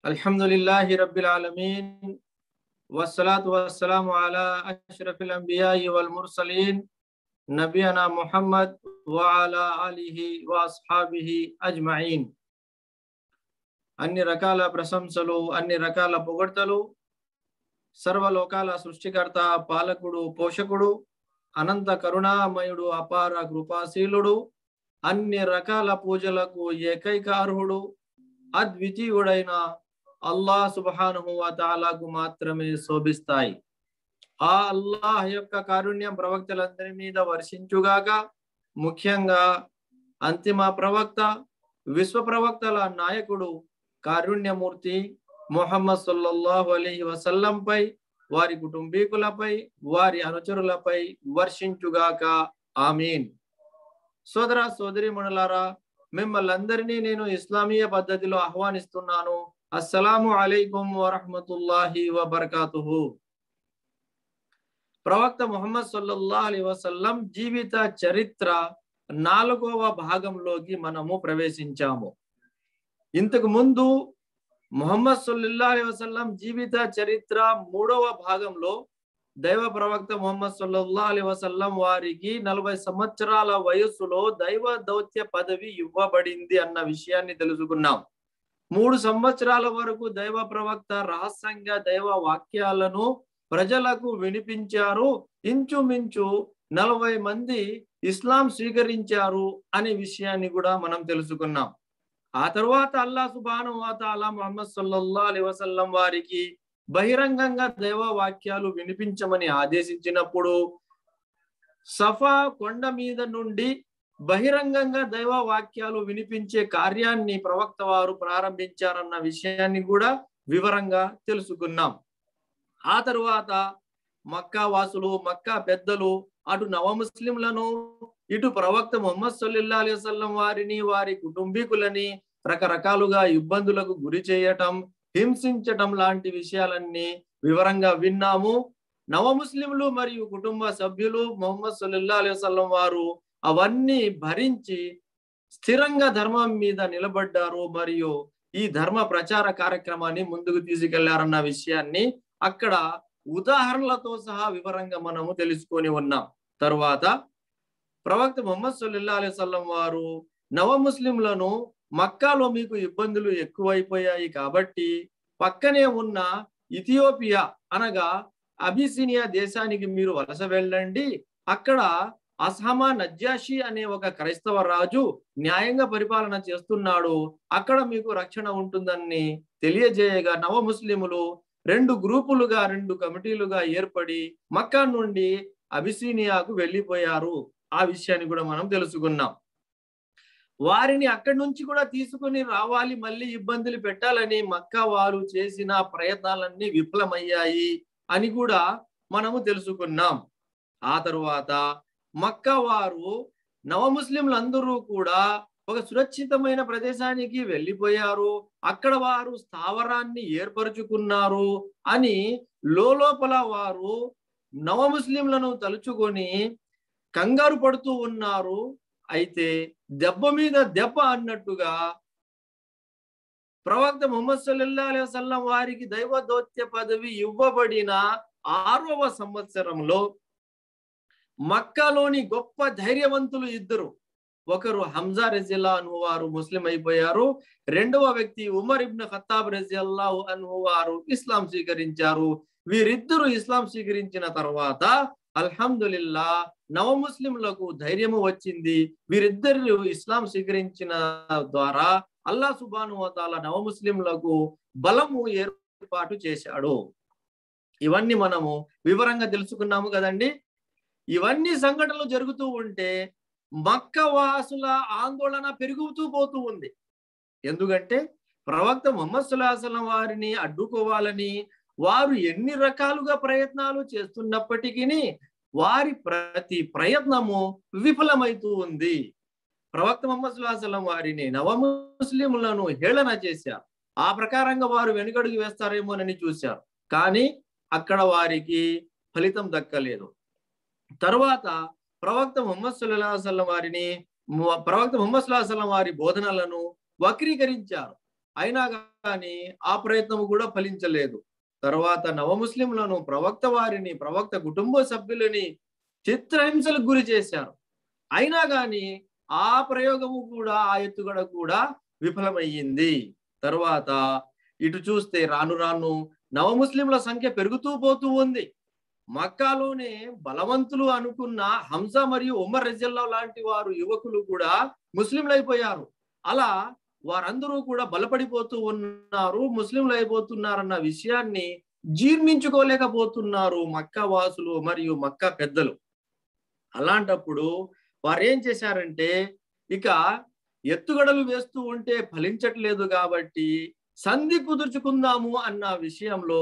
अल्हम्दुलिल्लाहि रब्बिल आलमीन वस्सलातु वस्सलामु अला अशरफिल अंबिया'i वल मुरसलीन नबियना मुहम्मद व अला आलिहि व अस्हाबिहि अज्मईन। అన్ని రకాల ప్రశంసలు, అన్ని రకాల పొగడ్తలు సర్వలోకాల సృష్టికర్త, పాలకుడు, పోషకుడు, అనంత కరుణామయుడు, అపార కృపాశీలుడు, అన్ని రకాల పూజలకు ఏకైక అర్హుడు, అద్వితీయుడైన అల్లాహ్ సుబ్హానహు వ తఆలాకు మాత్రమే శోభిస్తాయి. ఆ అల్లాహ్ యొక్క కారుణ్యం ప్రవక్తలందరి మీద వర్షించుగాక. ముఖ్యంగా అంతిమ ప్రవక్త, విశ్వ ప్రవక్తల నాయకుడు, కారుణ్యమూర్తి ముహమ్మద్ సల్లల్లాహు అలైహి వసల్లంపై, వారి కుటుంబీకులపై, వారి అనుచరులపై వర్షించుగాక. ఆమీన్. సోదర సోదరీమణులారా, మిమ్మల్ని అందరినీ నేను ఇస్లామీయ పద్ధతిలో ఆహ్వానిస్తున్నాను. అస్సలాము అలైకుం వరహ్మతుల్లాహి వబర్కాతుహు. ప్రవక్త ముహమ్మద్ సల్లల్లాహు అలైహి వసల్లం జీవిత చరిత్ర 4వ భాగంలోకి మనము ప్రవేశించాము. ఇంతకు ముందు ముహమ్మద్ సల్లల్లాహు అలైహి వసల్లం జీవిత చరిత్ర 3వ భాగంలో దైవ ప్రవక్త ముహమ్మద్ సల్లల్లాహు అలైహి వసల్లం వారికి 40 సంవత్సరాల వయస్సులో దైవ దౌత్య పదవి ఇవ్వబడింది అన్న విషయాన్ని తెలుసుకున్నాం. 3 సంవత్సరాల వరకు దైవ ప్రవక్త రహస్యంగా దైవ వాక్యాలను ప్రజలకు వినిపించారు. ఇంచుమించు 40 మంది ఇస్లాం స్వీకరించారు అనే విషయాన్ని కూడా మనం తెలుసుకున్నాం. ఆ తర్వాత అల్లాహ్ సుబ్హానహు వ తఆలా ముహమ్మద్ సల్లల్లాహు అలైహి వసల్లం వారికి బహిరంగంగా దైవ వాక్యాలు వినిపించమని ఆదేశించినప్పుడు సఫా కొండ మీద నుండి బహిరంగంగా దైవ వాక్యాలు వినిపించే కార్యాన్ని ప్రవక్త వారు ప్రారంభించారన్న విషయాన్ని కూడా వివరంగా తెలుసుకున్నాం. ఆ తరువాత మక్కా వాసులు, మక్కా పెద్దలు అటు నవ ముస్లింలను, ఇటు ప్రవక్త ముహమ్మద్ సల్లల్లాహు అలైహి వసల్లం వారిని, వారి కుటుంబీకులని రకరకాలుగా ఇబ్బందులకు గురి చేయటం, హింసించటం లాంటి విషయాలన్నీ వివరంగా విన్నాము. నవ ముస్లింలు మరియు కుటుంబ సభ్యులు ముహమ్మద్ సల్లల్లాహు అలైహి వసల్లం వారు అవన్నీ భరించి స్థిరంగా ధర్మం మీద నిలబడ్డారు మరియు ఈ ధర్మ ప్రచార కార్యక్రమాన్ని ముందుకు తీసుకెళ్లారన్న విషయాన్ని అక్కడ ఉదాహరణలతో సహా వివరంగా మనము తెలుసుకొని ఉన్నాం. తరువాత ప్రవక్త ముహమ్మద్ సల్లల్లాహు అలైహి వసల్లం వారు నవ ముస్లింలను మక్కాలో మీకు ఇబ్బందులు ఎక్కువైపోయాయి కాబట్టి పక్కనే ఉన్న ఇథియోపియా అనగా అబిసినియా దేశానికి మీరు వలస వెళ్ళండి, అక్కడ అస్హమా నజ్జాషి అనే ఒక క్రైస్తవ రాజు న్యాయంగా పరిపాలన చేస్తున్నాడు, అక్కడ మీకు రక్షణ ఉంటుందని తెలియజేయగా నవ ముస్లిములు 2 గ్రూపులుగా, 2 కమిటీలుగా ఏర్పడి మక్కా నుండి అబిసినియాకు వెళ్ళిపోయారు. ఆ విషయాన్ని కూడా మనం తెలుసుకున్నాం. వారిని అక్కడి నుంచి కూడా తీసుకుని రావాలి, మళ్ళీ ఇబ్బందులు పెట్టాలని మక్కా వారు చేసిన ప్రయత్నాలన్నీ విఫలమయ్యాయి అని కూడా మనము తెలుసుకున్నాం. ఆ తరువాత మక్కా వారు నవ ముస్లింలందరూ కూడా ఒక సురక్షితమైన ప్రదేశానికి వెళ్ళిపోయారు, అక్కడ వారు స్థావరాన్ని ఏర్పరచుకున్నారు అని లోపల వారు నవ ముస్లింలను తలుచుకొని కంగారు పడుతూ ఉన్నారు. అయితే దెబ్బ మీద దెబ్బ అన్నట్టుగా ప్రవక్త ముహమ్మద్ సల్లల్లాహు అలైహి వసల్లం వారికి దైవ దౌత్య పదవి ఇవ్వబడిన 6వ సంవత్సరంలో మక్కాలోని గొప్ప ధైర్యవంతులు ఇద్దరు, ఒకరు హంజా రజియల్లాహు అన్హు వారు ముస్లిం అయిపోయారు, రెండవ వ్యక్తి ఉమర్ ఇబ్న్ ఖత్తాబ్ రజియల్లాహు అన్హు వారు ఇస్లాం స్వీకరించారు. వీరిద్దరూ ఇస్లాం స్వీకరించిన తర్వాత అల్హమ్దులిల్లా నవ ముస్లింలకు ధైర్యము వచ్చింది. వీరిద్దరు ఇస్లాం స్వీకరించిన ద్వారా అల్లాహ్ సుబ్హానహు వ తఆలా నవ ముస్లింలకు బలము ఏర్పాటు చేశాడు. ఇవన్నీ మనము వివరంగా తెలుసుకున్నాము కదండి. ఇవన్నీ సంఘటనలు జరుగుతూ ఉంటే మక్కా వాసుల ఆందోళన పెరుగుతూ పోతూ ఉంది. ఎందుకంటే ప్రవక్త ముహమ్మద్ సల్లల్లాహు అలైహి వసల్లం వారిని అడ్డుకోవాలని వారు ఎన్ని రకాలుగా ప్రయత్నాలు చేస్తున్నప్పటికీ వారి ప్రతి ప్రయత్నము విఫలమైతూ ఉంది. ప్రవక్త ముహమ్మద్ సల్లల్లాహు అలైహి వసల్లం వారిని నవ ముస్లింలను హేళన చేశారు. ఆ ప్రకారంగా వారు వెనుకడుగు వేస్తారేమోనని చూశారు, కానీ అక్కడ వారికి ఫలితం దక్కలేదు. తర్వాత ప్రవక్త ముహమ్మద్ సల్లల్లాహు అలైహి వసల్లం వారిని, ప్రవక్త ముహమ్మద్ సల్లల్లాహు అలైహి వసల్లం వారి బోధనలను వక్రీకరించారు. అయినా కానీ ఆ ప్రయత్నం కూడా ఫలించలేదు. తర్వాత నవముస్లింలను, ప్రవక్త వారిని, ప్రవక్త కుటుంబ సభ్యులని చిత్రహింసలకు గురి చేశారు. అయినా కానీ ఆ ప్రయోగము కూడా, ఆ ఎత్తుగడ కూడా విఫలమయ్యింది. తర్వాత ఇటు చూస్తే రాను రాను నవముస్లింల సంఖ్య పెరుగుతూ పోతూ ఉంది. మక్కాలోనే బలవంతులు అనుకున్న హంజా మరియు ఉమర్ రజియల్లాహు లాంటి వారు యువకులు కూడా ముస్లింలు అయిపోయారు. అలా వారందరూ కూడా బలపడిపోతూ ఉన్నారు, ముస్లింలు అయిపోతున్నారన్న విషయాన్ని జీర్ణించుకోలేకపోతున్నారు మక్కా వాసులు మరియు మక్కా పెద్దలు. అలాంటప్పుడు వారు ఏం చేశారంటే, ఇక ఎత్తుగడలు వేస్తూ ఉంటే ఫలించట్లేదు కాబట్టి సంధి కుదుర్చుకుందాము అన్న విషయంలో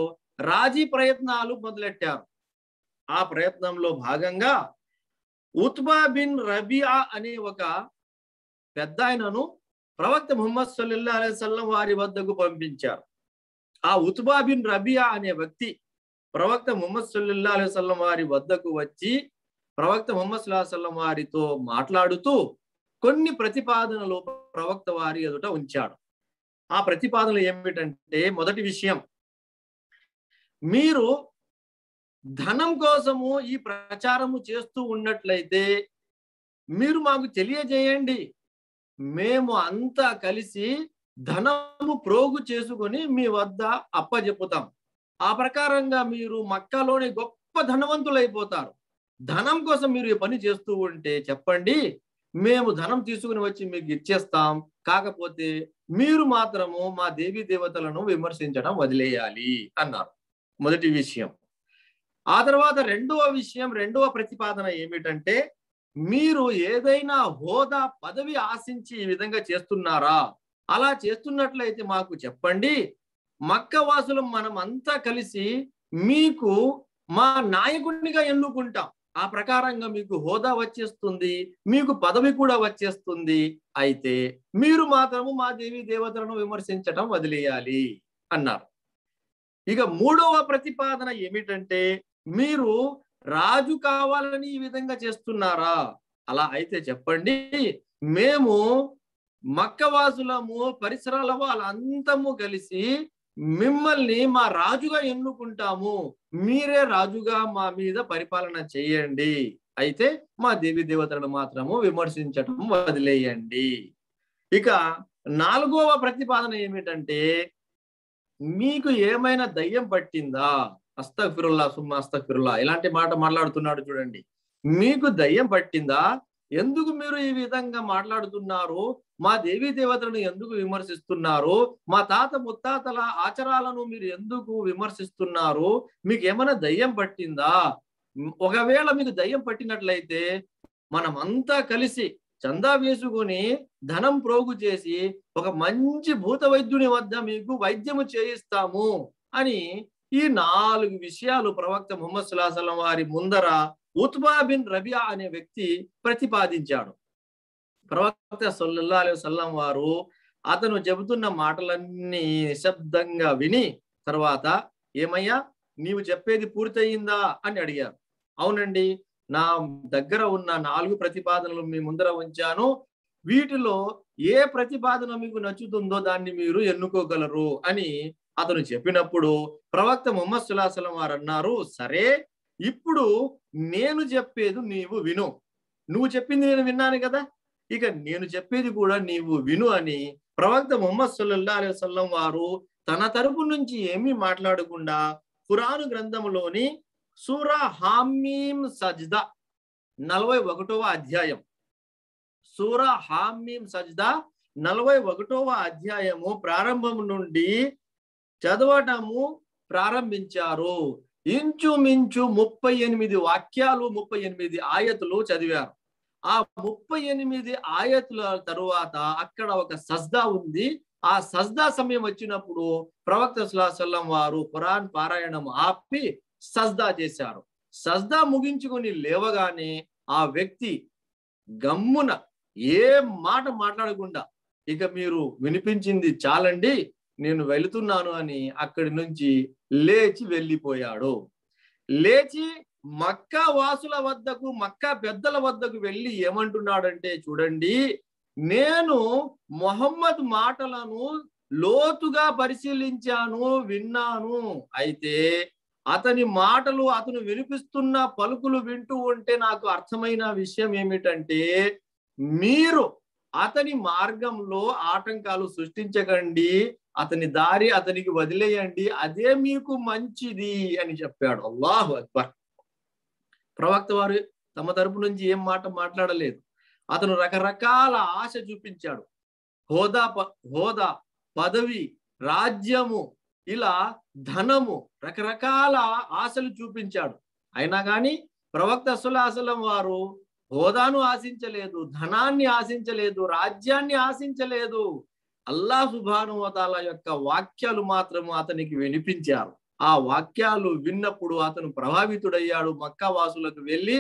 రాజీ ప్రయత్నాలు మొదలెట్టారు. ఆ ప్రయత్నంలో భాగంగా ఉత్బా బిన్ రబియా అనే ఒక పెద్ద ఆయనను ప్రవక్త ముహమ్మద్ సల్లల్లాహు అలైహి వసల్లం వారి వద్దకు పంపించారు. ఆ ఉత్బా బిన్ రబియా అనే వ్యక్తి ప్రవక్త ముహమ్మద్ సల్లల్లాహు అలైహి వసల్లం వారి వద్దకు వచ్చి ప్రవక్త ముహమ్మద్ సల్లల్లాహు అలైహి వసల్లం వారితో మాట్లాడుతూ కొన్ని ప్రతిపాదనలు ప్రవక్త వారి ఎదుట ఉంచాడు. ఆ ప్రతిపాదనలు ఏమిటంటే, మొదటి విషయం, మీరు ధనం కోసము ఈ ప్రచారము చేస్తూ ఉన్నట్లయితే మీరు మాకు తెలియజేయండి, మేము అంతా కలిసి ధనము ప్రోగు చేసుకొని మీ వద్ద అప్పజెప్పుతాం. ఆ ప్రకారంగా మీరు మక్కాలోని గొప్ప ధనవంతులైపోతారు. ధనం కోసం మీరు ఈ పని చేస్తూ ఉంటే చెప్పండి, మేము ధనం తీసుకుని వచ్చి మీకు ఇచ్చేస్తాం. కాకపోతే మీరు మాత్రము మా దేవీ దేవతలను విమర్శించడం వదిలేయాలి అన్నారు. మొదటి విషయం. ఆ తర్వాత రెండవ ప్రతిపాదన ఏమిటంటే, మీరు ఏదైనా హోదా, పదవి ఆశించి ఈ విధంగా చేస్తున్నారా? అలా చేస్తున్నట్లయితే మాకు చెప్పండి, మక్కా వాసులం మనం అంతా కలిసి మీకు మా నాయకుడినిగా ఎన్నుకుంటాం. ఆ ప్రకారంగా మీకు హోదా వచ్చేస్తుంది, మీకు పదవి కూడా వచ్చేస్తుంది. అయితే మీరు మాత్రము మా దేవీ దేవతలను విమర్శించడం వదిలేయాలి అన్నారు. ఇక మూడవ ప్రతిపాదన ఏమిటంటే, మీరు రాజు కావాలని ఈ విధంగా చేస్తున్నారా? అలా అయితే చెప్పండి, మేము మక్కవాసులము, పరిసరాల వాళ్ళంతము కలిసి మిమ్మల్ని మా రాజుగా ఎన్నుకుంటాము, మీరే రాజుగా మా మీద పరిపాలన చేయండి. అయితే మా దేవి దేవతలను మాత్రము విమర్శించటం వదిలేయండి. ఇక నాలుగవ ప్రతిపాదన ఏమిటంటే, మీకు ఏమైనా దయ్యం పట్టిందా? అస్తగ్ఫిరుల్లా సుమ్మ అస్తగ్ఫిరుల్లా, ఇలాంటి మాట మాట్లాడుతున్నాడు చూడండి. మీకు దయ్యం పట్టిందా? ఎందుకు మీరు ఈ విధంగా మాట్లాడుతున్నారు? మా దేవీ దేవతలను ఎందుకు విమర్శిస్తున్నారు? మా తాత ముత్తాతల ఆచారాలను మీరు ఎందుకు విమర్శిస్తున్నారు? మీకు ఏమైనా దయ్యం పట్టిందా? ఒకవేళ మీకు దయ్యం పట్టినట్లయితే మనమంతా కలిసి చందా వేసుకొని ధనం ప్రోగు చేసి ఒక మంచి భూత వైద్యుని వద్ద మీకు వైద్యము చేయిస్తాము అని ఈ 4 విషయాలు ప్రవక్త ముహమ్మద్ సల్లల్లాహు అలైహి వసల్లం వారి ముందర ఉత్బా బిన్ రబియా అనే వ్యక్తి ప్రతిపాదించాడు. ప్రవక్త సల్లల్లాహు అలైహి వసల్లం వారు అతను చెబుతున్న మాటలన్నీ నిశ్శబ్దంగా విని తర్వాత, ఏమయ్యా నీవు చెప్పేది పూర్తయిందా అని అడిగారు. అవునండి, నా దగ్గర ఉన్న 4 ప్రతిపాదనలు మీ ముందర ఉంచాను, వీటిలో ఏ ప్రతిపాదన మీకు నచ్చుతుందో దాన్ని మీరు ఎన్నుకోగలరు అని అతను చెప్పినప్పుడు ప్రవక్త ముహమ్మద్ సల్లల్లాహు అలైహి వసల్లం వారు అన్నారు, సరే ఇప్పుడు నేను చెప్పేది నీవు విను. నువ్వు చెప్పింది నేను విన్నాను కదా, ఇక నేను చెప్పేది కూడా నీవు విను అని ప్రవక్త ముహమ్మద్ సల్లల్లాహు అలైహి వసల్లం వారు తన తరపు నుంచి ఏమీ మాట్లాడకుండా ఖురాను గ్రంథంలోని సూరా హామీమ్ సజ్దా 41వ అధ్యాయం, సూరా హామీమ్ సజ్దా 41వ అధ్యాయము ప్రారంభం నుండి చదవటము ప్రారంభించారు. ఇంచుమించు 38 వాక్యాలు, 38 ఆయతులు చదివారు. ఆ 38 ఆయతుల తరువాత అక్కడ ఒక సజ్దా ఉంది. ఆ సజ్దా సమయం వచ్చినప్పుడు ప్రవక్త సల్లల్లాహు అలైహి వసల్లం వారు ఖురాన్ పారాయణం ఆపి సజ్దా చేశారు. సజ్దా ముగించుకొని లేవగానే ఆ వ్యక్తి గమ్మున ఏ మాట మాట్లాడకుండా, ఇక మీరు వినిపించింది చాలండి, నేను వెళుతున్నాను అని అక్కడి నుంచి లేచి వెళ్ళిపోయాడు. లేచి మక్కా వాసుల వద్దకు, మక్కా పెద్దల వద్దకు వెళ్ళి ఏమంటున్నాడంటే, చూడండి, నేను మొహమ్మద్ మాటలను లోతుగా పరిశీలించాను, విన్నాను. అయితే అతని మాటలు, అతను వినిపిస్తున్న పలుకులు వింటూ ఉంటే నాకు అర్థమైన విషయం ఏమిటంటే, మీరు అతని మార్గంలో ఆటంకాలు సృష్టించకండి, అతని దారి అతనికి వదిలేయండి, అదే మీకు మంచిది అని చెప్పాడు. అల్లాహు అక్బర్. ప్రవక్త వారు తమ తరపు నుంచి ఏం మాట మాట్లాడలేదు. అతను రకరకాల ఆశ చూపించాడు. హోదా, పదవి, రాజ్యము, ఇలా ధనము, రకరకాల ఆశలు చూపించాడు. అయినా కానీ ప్రవక్త సల్లల్లాహు అలైహి వసల్లం వారు హోదాను ఆశించలేదు, ధనాన్ని ఆశించలేదు, రాజ్యాన్ని ఆశించలేదు. అల్లాహ్ సుబ్హానహు వ తఆలా యొక్క వాక్యాలు మాత్రము అతనికి వినిపించారు. ఆ వాక్యాలు విన్నప్పుడు అతను ప్రభావితుడయ్యాడు. మక్కా వాసులకు వెళ్ళి,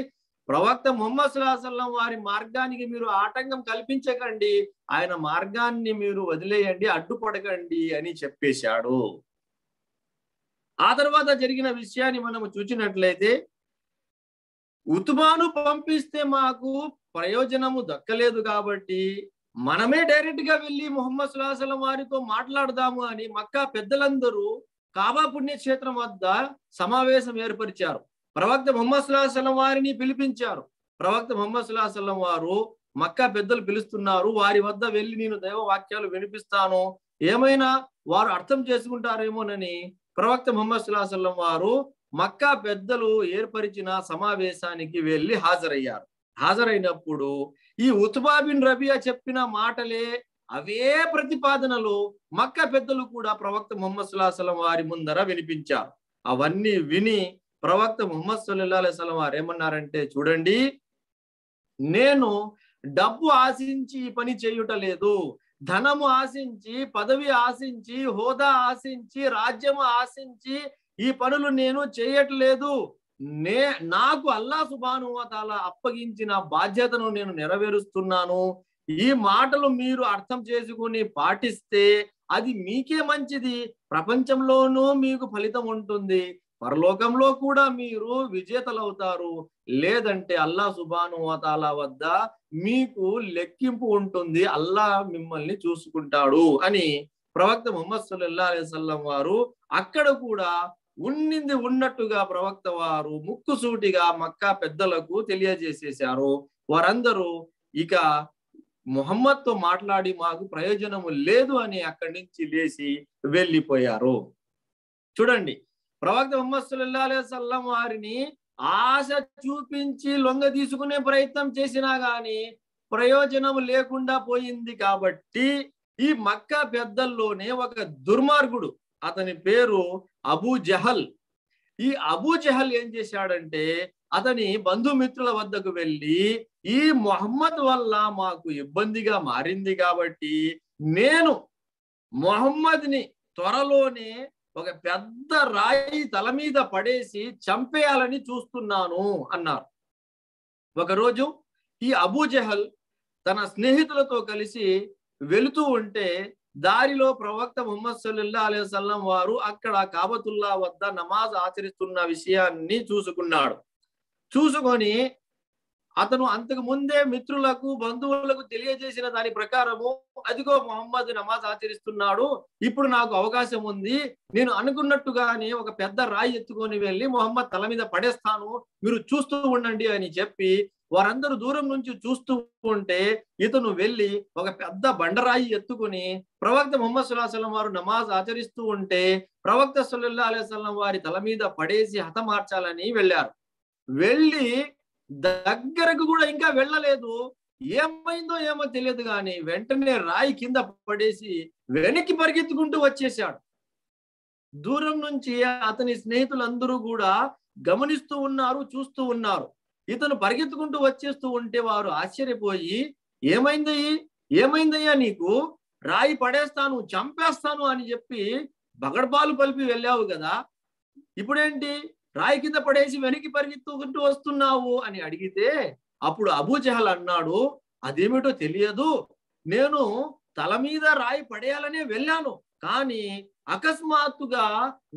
ప్రవక్త ముహమ్మద్ సల్లల్లాహు అలైహి వసల్లం వారి మార్గానికి మీరు ఆటంకం కల్పించకండి, ఆయన మార్గాన్ని మీరు వదిలేయండి, అడ్డుపడకండి అని చెప్పేశాడు. ఆ తర్వాత జరిగిన విషయాన్ని మనము చూసినట్లయితే, ఉతుబాను పంపిస్తే మాకు ప్రయోజనము దక్కలేదు కాబట్టి మనమే డైరెక్ట్ గా వెళ్ళి ముహమ్మద్ సల్లల్లాహు అలైహి వసల్లం వారితో మాట్లాడదాము అని మక్కా పెద్దలందరూ కాబా పుణ్యక్షేత్రం వద్ద సమావేశం ఏర్పరిచారు. ప్రవక్త ముహమ్మద్ సల్లల్లాహు అలైహి వసల్లం వారిని పిలిపించారు. ప్రవక్త ముహమ్మద్ సల్లల్లాహు అలైహి వసల్లం వారు మక్కా పెద్దలు పిలుస్తున్నారు, వారి వద్ద వెళ్ళి నేను దైవ వాక్యాలు వినిపిస్తాను, ఏమైనా వారు అర్థం చేసుకుంటారేమోనని ప్రవక్త ముహమ్మద్ సల్లల్లాహు అలైహి వసల్లం వారు మక్కా పెద్దలు ఏర్పరిచిన సమావేశానికి వెళ్ళి హాజరయ్యారు. హాజరైనప్పుడు ఈ ఉత్బా బిన్ రబియా చెప్పిన మాటలే, అవే ప్రతిపాదనలు మక్కా పెద్దలు కూడా ప్రవక్త ముహమ్మద్ సల్లల్లాహు అలైహి వసల్లం వారి ముందర వినిపించారు. అవన్నీ విని ప్రవక్త ముహమ్మద్ సల్లల్లాహు అలైహి వసల్లం వారు ఏమన్నారంటే, చూడండి, నేను డబ్బు ఆశించి ఈ పని చేయుట లేదు, ధనము ఆశించి, పదవి ఆశించి, హోదా ఆశించి, రాజ్యము ఆశించి ఈ పనులు నేను చేయట్లేదు. నాకు అల్లాహ్ సుబ్హానహు వ తఆలా అప్పగించిన బాధ్యతను నేను నెరవేరుస్తున్నాను. ఈ మాటలు మీరు అర్థం చేసుకుని పాటిస్తే అది మీకే మంచిది, ప్రపంచంలోనూ మీకు ఫలితం ఉంటుంది, పరలోకంలో కూడా మీరు విజేతలవుతారు, లేదంటే అల్లాహ్ సుబ్హానహు వ తఆలా వద్ద మీకు లెక్కింపు ఉంటుంది, అల్లాహ్ మిమ్మల్ని చూసుకుంటాడు అని ప్రవక్త ముహమ్మద్ సల్లల్లాహు అలైహి వసల్లం వారు అక్కడ కూడా ఉన్నింది ఉన్నట్టుగా ప్రవక్త వారు ముక్కుసూటిగా మక్కా పెద్దలకు తెలియజేసేశారు. వారందరూ ఇక ముహమ్మద్ తో మాట్లాడి మాకు ప్రయోజనము లేదు అని అక్కడి నుంచి లేచి వెళ్ళిపోయారు. చూడండి, ప్రవక్త ముహమ్మద్ సల్లల్లాహు అలైహి వసల్లం వారిని ఆశ చూపించి లొంగ తీసుకునే ప్రయత్నం చేసినా గాని ప్రయోజనం లేకుండా పోయింది. కాబట్టి ఈ మక్కా పెద్దల్లోనే ఒక దుర్మార్గుడు, అతని పేరు అబూ జహల్. ఈ అబూ జహల్ ఏం చేశాడంటే, అతని బంధుమిత్రుల వద్దకు వెళ్ళి, ఈ మొహమ్మద్ వల్ల మాకు ఇబ్బందిగా మారింది కాబట్టి నేను మొహమ్మద్ని త్వరలోనే ఒక పెద్ద రాయి తల మీద పడేసి చంపేయాలని చూస్తున్నాను అన్నారు. ఒకరోజు ఈ అబూ జహల్ తన స్నేహితులతో కలిసి వెళుతూ ఉంటే దారిలో ప్రవక్త ముహమ్మద్ సల్లల్లాహు అలైహి వసల్లం వారు అక్కడ కాబతుల్లా వద్ద నమాజ్ ఆచరిస్తున్న విషయాన్ని చూసుకున్నాడు. చూసుకొని అతను అంతకు ముందే మిత్రులకు, బంధువులకు తెలియజేసిన దాని ప్రకారము, అదిగో మొహమ్మద్ నమాజ్ ఆచరిస్తున్నాడు, ఇప్పుడు నాకు అవకాశం ఉంది, నేను అనుకున్నట్టుగానే ఒక పెద్ద రాయి ఎత్తుకొని వెళ్ళి మొహమ్మద్ తల మీద పడేస్తాను, మీరు చూస్తూ ఉండండి అని చెప్పి వారందరూ దూరం నుంచి చూస్తూ ఉంటే ఇతను వెళ్ళి ఒక పెద్ద బండరాయి ఎత్తుకుని ప్రవక్త ముహమ్మద్ సల్లల్లాహు అలైహి వసల్లం వారు నమాజ్ ఆచరిస్తూ ఉంటే ప్రవక్త సల్లల్లాహు అలైహి వసల్లం వారి తల మీద పడేసి హతమార్చాలని వెళ్ళారు. వెళ్ళి దగ్గరకు కూడా ఇంకా వెళ్ళలేదు, ఏమైందో ఏమో తెలియదు కానీ వెంటనే రాయి కింద పడేసి వెనక్కి పరిగెత్తుకుంటూ వచ్చేసాడు. దూరం నుంచి అతని స్నేహితులందరూ కూడా గమనిస్తూ ఉన్నారు, చూస్తూ ఉన్నారు. ఇతను పరిగెత్తుకుంటూ వచ్చేస్తూ ఉంటే వారు ఆశ్చర్యపోయి, ఏమైందయ్యా నీకు, రాయి పడేస్తాను, చంపేస్తాను అని చెప్పి బగడ్బాలు పలిపి వెళ్ళావు కదా, ఇప్పుడేంటి రాయి కింద పడేసి వెనక్కి పరిగెత్తుకుంటూ వస్తున్నావు అని అడిగితే అప్పుడు అబూ జహల్ అన్నాడు, అదేమిటో తెలియదు, నేను తల మీద రాయి పడేయాలనే వెళ్ళాను, కానీ అకస్మాత్తుగా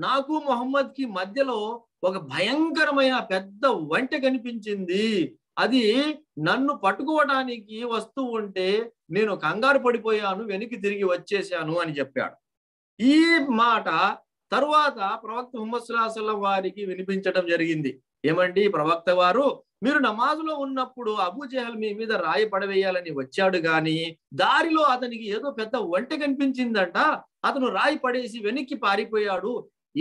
నాకు మొహమ్మద్ కి మధ్యలో ఒక భయంకరమైన పెద్ద వంట కనిపించింది, అది నన్ను పట్టుకోవడానికి వస్తూ ఉంటే నేను కంగారు పడిపోయాను, వెనక్కి తిరిగి వచ్చేసాను అని చెప్పాడు. ఈ మాట తరువాత ప్రవక్త ముహమ్మద్ సల్లల్లాహు అలైహి వసల్లం వారికి వినిపించడం జరిగింది. ఏమండి ప్రవక్త వారు, మీరు నమాజులో ఉన్నప్పుడు అబూ జహల్ మీ మీద రాయి పడవేయాలని వచ్చాడు గాని దారిలో అతనికి ఏదో పెద్ద వంట కనిపించిందంట, అతను రాయి పడేసి వెనక్కి పారిపోయాడు,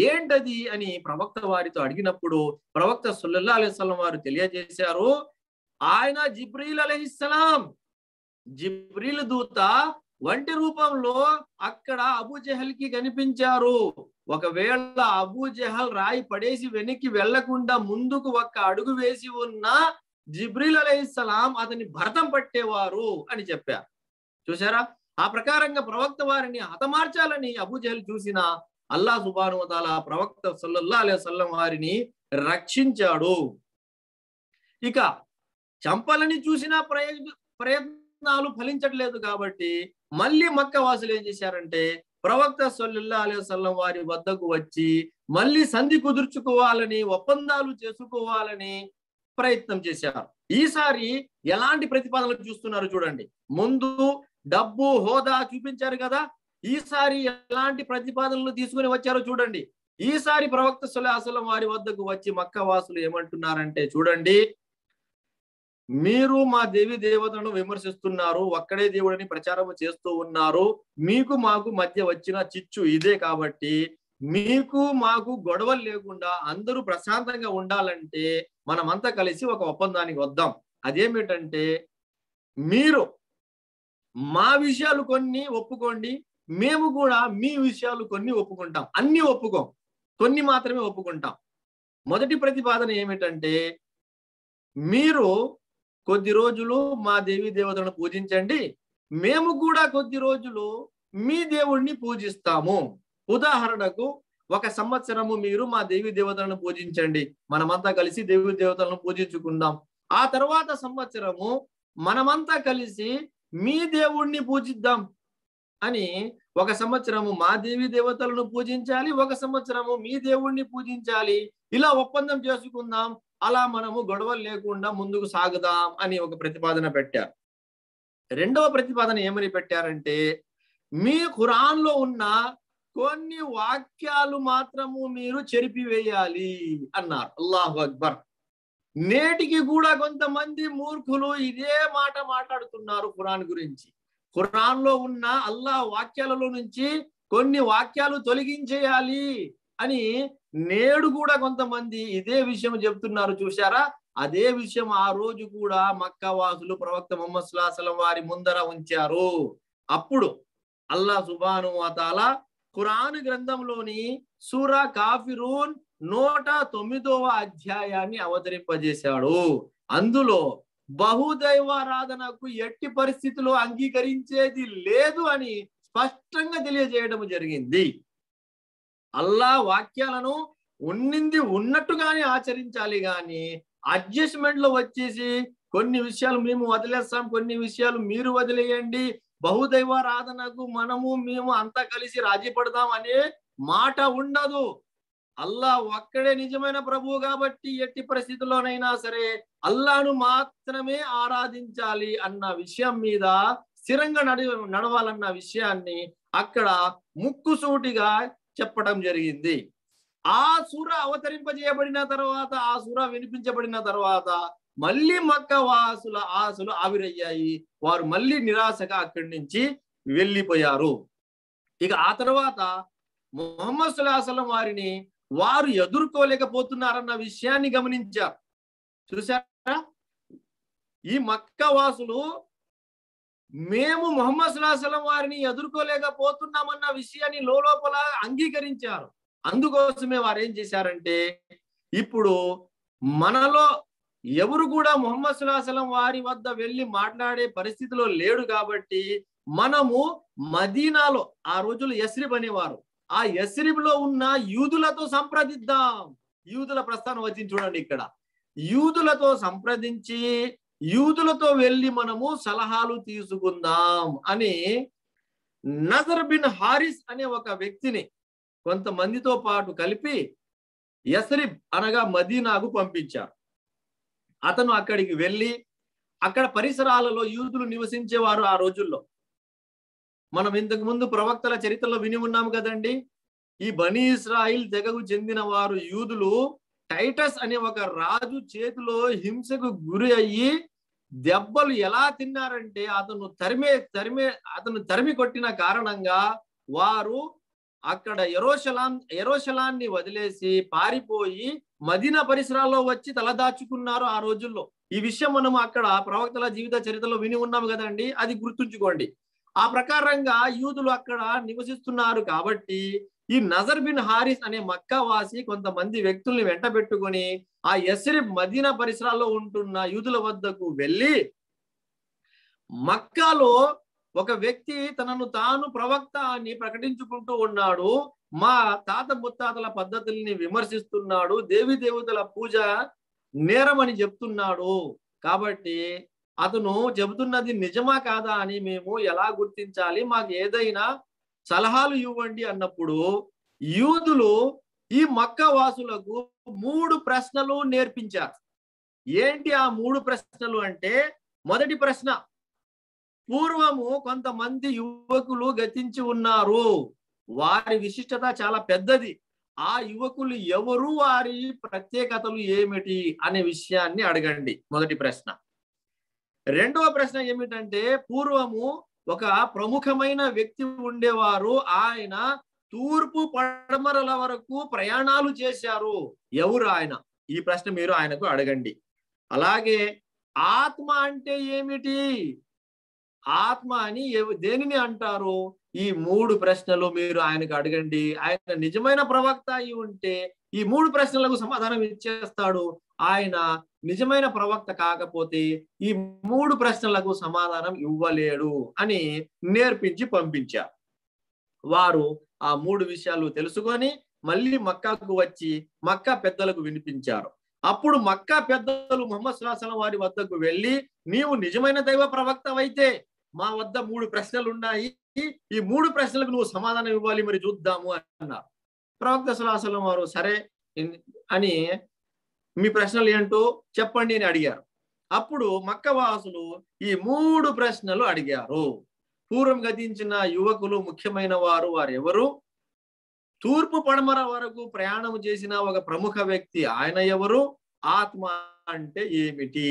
ఏంటది అని ప్రవక్త వారితో అడిగినప్పుడు ప్రవక్త సల్లల్లాహు అలైహి వసల్లం వారు తెలియజేశారు, ఆయన జిబ్రీల్ అలైహిస్సలాం, జిబ్రీల్ దూత వంటి రూపంలో అక్కడ అబూ జహల్ కి కనిపించారు. ఒకవేళ అబూ జహల్ రాయి పడేసి వెనక్కి వెళ్లకుండా ముందుకు ఒక్క అడుగు వేసి ఉన్న జిబ్రీల్ అలైహిస్సలాం అతని భరతం పట్టేవారు అని చెప్పారు. చూసారా, ఆ ప్రకారంగా ప్రవక్త వారిని హతమార్చాలని అబూ జహల్ చూసిన అల్లాహ్ సుబ్హానహు వ తఆలా ప్రవక్త సల్లల్లాహు అలైహి వసల్లం వారిని రక్షించాడు. ఇక చంపాలని చూసిన ప్రయత్నాలు ఫలించట్లేదు కాబట్టి మళ్ళీ మక్కా వాసులు ఏం చేశారంటే ప్రవక్త సల్లల్లాహు అలైహి వసల్లం వారి వద్దకు వచ్చి మళ్ళీ సంధి కుదుర్చుకోవాలని, ఒప్పందాలు చేసుకోవాలని ప్రయత్నం చేశారు. ఈసారి ఎలాంటి ప్రతిపాదనలు చూస్తున్నారు చూడండి. ముందు డబ్బు హోదా చూపించారు కదా, ఈసారి ఎలాంటి ప్రతిపాదనలు తీసుకుని వచ్చారో చూడండి. ఈసారి ప్రవక్త సల్లల్లాహు అలైహి వసల్లం వారి వద్దకు వచ్చి మక్కా వాసులు ఏమంటున్నారంటే చూడండి, మీరు మా దేవి దేవతలను విమర్శిస్తున్నారు, ఒక్కడే దేవుడిని ప్రచారం చేస్తూ ఉన్నారు, మీకు మాకు మధ్య వచ్చిన చిచ్చు ఇదే కాబట్టి మీకు మాకు గొడవలు లేకుండా అందరూ ప్రశాంతంగా ఉండాలంటే మనమంతా కలిసి ఒక ఒప్పందానికి వద్దాం. అదేమిటంటే మీరు మా విషయాలు కొన్ని ఒప్పుకోండి, మేము కూడా మీ విషయాలు కొన్ని ఒప్పుకుంటాం. అన్ని ఒప్పుకోం, కొన్ని మాత్రమే ఒప్పుకుంటాం. మొదటి ప్రతిపాదన ఏమిటంటే మీరు కొద్ది రోజులు మా దేవి దేవతలను పూజించండి, మేము కూడా కొద్ది రోజులు మీ దేవుణ్ణి పూజిస్తాము. ఉదాహరణకు 1 సంవత్సరము మీరు మా దేవి దేవతలను పూజించండి, మనమంతా కలిసి దేవి దేవతలను పూజించుకుందాం. ఆ తర్వాత సంవత్సరము మనమంతా కలిసి మీ దేవుణ్ణి పూజిద్దాం అని 1 సంవత్సరము మా దేవి దేవతలను పూజించాలి, 1 సంవత్సరము మీ దేవుణ్ణి పూజించాలి, ఇలా ఒప్పందం చేసుకుందాం, అలా మనము గొడవలు లేకుండా ముందుకు సాగుదాం అని ఒక ప్రతిపాదన పెట్టారు. రెండవ ప్రతిపాదన ఏమని పెట్టారంటే మీ ఖురాన్లో ఉన్న కొన్ని వాక్యాలు మాత్రము మీరు చెరిపివేయాలి అన్నారు. అల్లాహు అక్బర్. నేటికి కూడా కొంతమంది మూర్ఖులు ఇదే మాట మాట్లాడుతున్నారు ఖురాన్ గురించి. ఖురాన్లో ఉన్న అల్లాహ్ వాక్యాలలో నుంచి కొన్ని వాక్యాలు తొలగించేయాలి అని నేడు కూడా కొంతమంది ఇదే విషయం చెప్తున్నారు. చూశారా, అదే విషయం ఆ రోజు కూడా మక్కా వాసులు ప్రవక్త ముహమ్మద్ సల్లల్లాహు అలైహి వసల్లం వారి ముందర ఉంచారు. అప్పుడు అల్లాహ్ సుబ్హానహు వ తఆలా ఖురాన్ గ్రంథంలోని సూరా కాఫిరూన్ 109వ అధ్యాయాన్ని అవతరింపజేశాడు. అందులో బహుదైవారాధనకు ఎట్టి పరిస్థితిలో అంగీకరించేది లేదు అని స్పష్టంగా తెలియజేయడం జరిగింది. అల్లాహ్ వాక్యాలను ఉన్నింది ఉన్నట్టుగానే ఆచరించాలి గాని అడ్జస్ట్మెంట్ లో వచ్చేసి కొన్ని విషయాలు మేము వదిలేస్తాం, కొన్ని విషయాలు మీరు వదిలేయండి, బహుదైవారాధనకు మేము అంతా కలిసి రాజీ పడదాం అనే మాట ఉండదు. అల్లాహ్ ఒక్కడే నిజమైన ప్రభువు కాబట్టి ఎట్టి పరిస్థితుల్లోనైనా సరే అల్లాహ్ను మాత్రమే ఆరాధించాలి అన్న విషయం మీద స్థిరంగా నడవాలన్న విషయాన్ని అక్కడ ముక్కుసూటిగా చెప్పడం జరిగింది. ఆ సూర అవతరింపజేయబడిన తర్వాత, ఆ సూర వినిపించబడిన తర్వాత మళ్ళీ మక్కా వాసుల ఆశలు ఆవిరయ్యాయి. వారు మళ్ళీ నిరాశగా అక్కడి నుంచి వెళ్ళిపోయారు. ఇక ఆ తర్వాత ముహమ్మద్ సల్లల్లాహు అలైహి వసల్లం వారిని వారు ఎదుర్కోలేకపోతున్నారన్న విషయాన్ని గమనించారు. చూసారా, ఈ మక్కా వాసులు మేము ముహమ్మద్ సల్లల్లాహు అలైహి వసల్లం వారిని ఎదుర్కోలేకపోతున్నామన్న విషయాన్ని లోపల అంగీకరించారు. అందుకోసమే వారు ఏం చేశారంటే ఇప్పుడు మనలో ఎవరు కూడా ముహమ్మద్ సల్లల్లాహు అలైహి వసల్లం వారి వద్ద వెళ్ళి మాట్లాడే పరిస్థితిలో లేడు కాబట్టి మనము మదీనాలో, ఆ రోజులు యస్రిబ్ అనేవారు, ఆ యస్రిబ్ లో ఉన్న యూదులతో సంప్రదిద్దాం. యూదుల ప్రస్థానం వచ్చింది చూడండి ఇక్కడ. యూదులతో సంప్రదించి యూదులతో వెళ్ళి మనము సలహాలు తీసుకుందాం అని నజర్ బిన్ హారిస్ అనే ఒక వ్యక్తిని కొంతమందితో పాటు కలిపి యస్రిబ్ అనగా మదీనాకు పంపించారు. అతను అక్కడికి వెళ్ళి అక్కడ పరిసరాలలో యూదులు నివసించేవారు ఆ రోజుల్లో. మనం ఇంతకు ముందు ప్రవక్తల చరిత్రలో విని ఉన్నాము కదండి. ఈ బనీ ఇస్రాయిల్ తెగకు చెందిన వారు యూదులు టైటస్ అనే ఒక రాజు చేతిలో హింసకు గురి అయ్యి దెబ్బలు ఎలా తిన్నారంటే అతను తరిమి కొట్టిన కారణంగా వారు అక్కడ యెరూషలాన్ని వదిలేసి పారిపోయి మదీనా పరిసరాల్లో వచ్చి తలదాచుకున్నారు ఆ రోజుల్లో. ఈ విషయం మనం అక్కడ ప్రవక్తల జీవిత చరిత్రలో విని ఉన్నాము కదండి. అది గుర్తుంచుకోండి. ఆ ప్రకారంగా యూదులు అక్కడ నివసిస్తున్నారు కాబట్టి ఈ నజర్ బిన్ హారిస్ అనే మక్కా వాసి కొంతమంది వ్యక్తుల్ని వెంట పెట్టుకొని ఆ యస్రిబ్ మదీనా పరిసరాల్లో ఉంటున్న యూదుల వద్దకు వెళ్ళి, మక్కాలో ఒక వ్యక్తి తనను తాను ప్రవక్త అని ప్రకటించుకుంటూ ఉన్నాడు, మా తాత ముత్తాతల పద్ధతుల్ని విమర్శిస్తున్నాడు, దేవి దేవతల పూజ నేరమని చెప్తున్నాడు, కాబట్టి అతను చెబుతున్నది నిజమా కాదా అని మేము ఎలా గుర్తించాలి, మాకు ఏదైనా సలహాలు ఇవ్వండి అన్నప్పుడు యూదులు ఈ మక్కా వాసులకు 3 ప్రశ్నలు నేర్పించారు. ఏంటి ఆ 3 ప్రశ్నలు అంటే, మొదటి ప్రశ్న, పూర్వము కొంతమంది యువకులు గతించి ఉన్నారు, వారి విశిష్టత చాలా పెద్దది, ఆ యువకులు ఎవరు, వారి ప్రత్యేకతలు ఏమిటి అనే విషయాన్ని అడగండి. మొదటి ప్రశ్న. రెండవ ప్రశ్న ఏమిటంటే, పూర్వము ఒక ప్రముఖమైన వ్యక్తి ఉండేవారు, ఆయన తూర్పు పడమరల వరకు ప్రయాణాలు చేశారు, ఎవరు ఆయన? ఈ ప్రశ్న మీరు ఆయనకు అడగండి. అలాగే ఆత్మ అంటే ఏమిటి, ఆత్మ అని దేనిని అంటారు? ఈ 3 ప్రశ్నలు మీరు ఆయనకు అడగండి. ఆయన నిజమైన ప్రవక్త అయి ఉంటే ఈ 3 ప్రశ్నలకు సమాధానం ఇచ్చేస్తాడు. ఆయన నిజమైన ప్రవక్త కాకపోతే ఈ 3 ప్రశ్నలకు సమాధానం ఇవ్వలేడు అని నేర్పించి పంపించారు. వారు ఆ 3 విషయాలు తెలుసుకొని మళ్ళీ మక్కాకు వచ్చి మక్కా పెద్దలకు వినిపించారు. అప్పుడు మక్కా పెద్దలు ముహమ్మద్ సల్లల్లాహు అలైహి వసల్లం వారి వద్దకు వెళ్ళి, నీవు నిజమైన దైవ ప్రవక్తవైతే మా వద్ద 3 ప్రశ్నలు ఉన్నాయి, ఈ 3 ప్రశ్నలకు నువ్వు సమాధానం ఇవ్వాలి, మరి చూద్దాము అన్నారు. ప్రవక్త సల్లల్లాహు అలైహి వసల్లం వారు సరే అని, మీ ప్రశ్నలు ఏంటో చెప్పండి అని అడిగారు. అప్పుడు మక్కా వాసులు ఈ 3 ప్రశ్నలు అడిగారు. పూర్వం గతించిన యువకులు ముఖ్యమైన వారు ఎవరు? తూర్పు పడమర వరకు ప్రయాణం చేసిన ఒక ప్రముఖ వ్యక్తి, ఆయన ఎవరు? ఆత్మ అంటే ఏమిటి?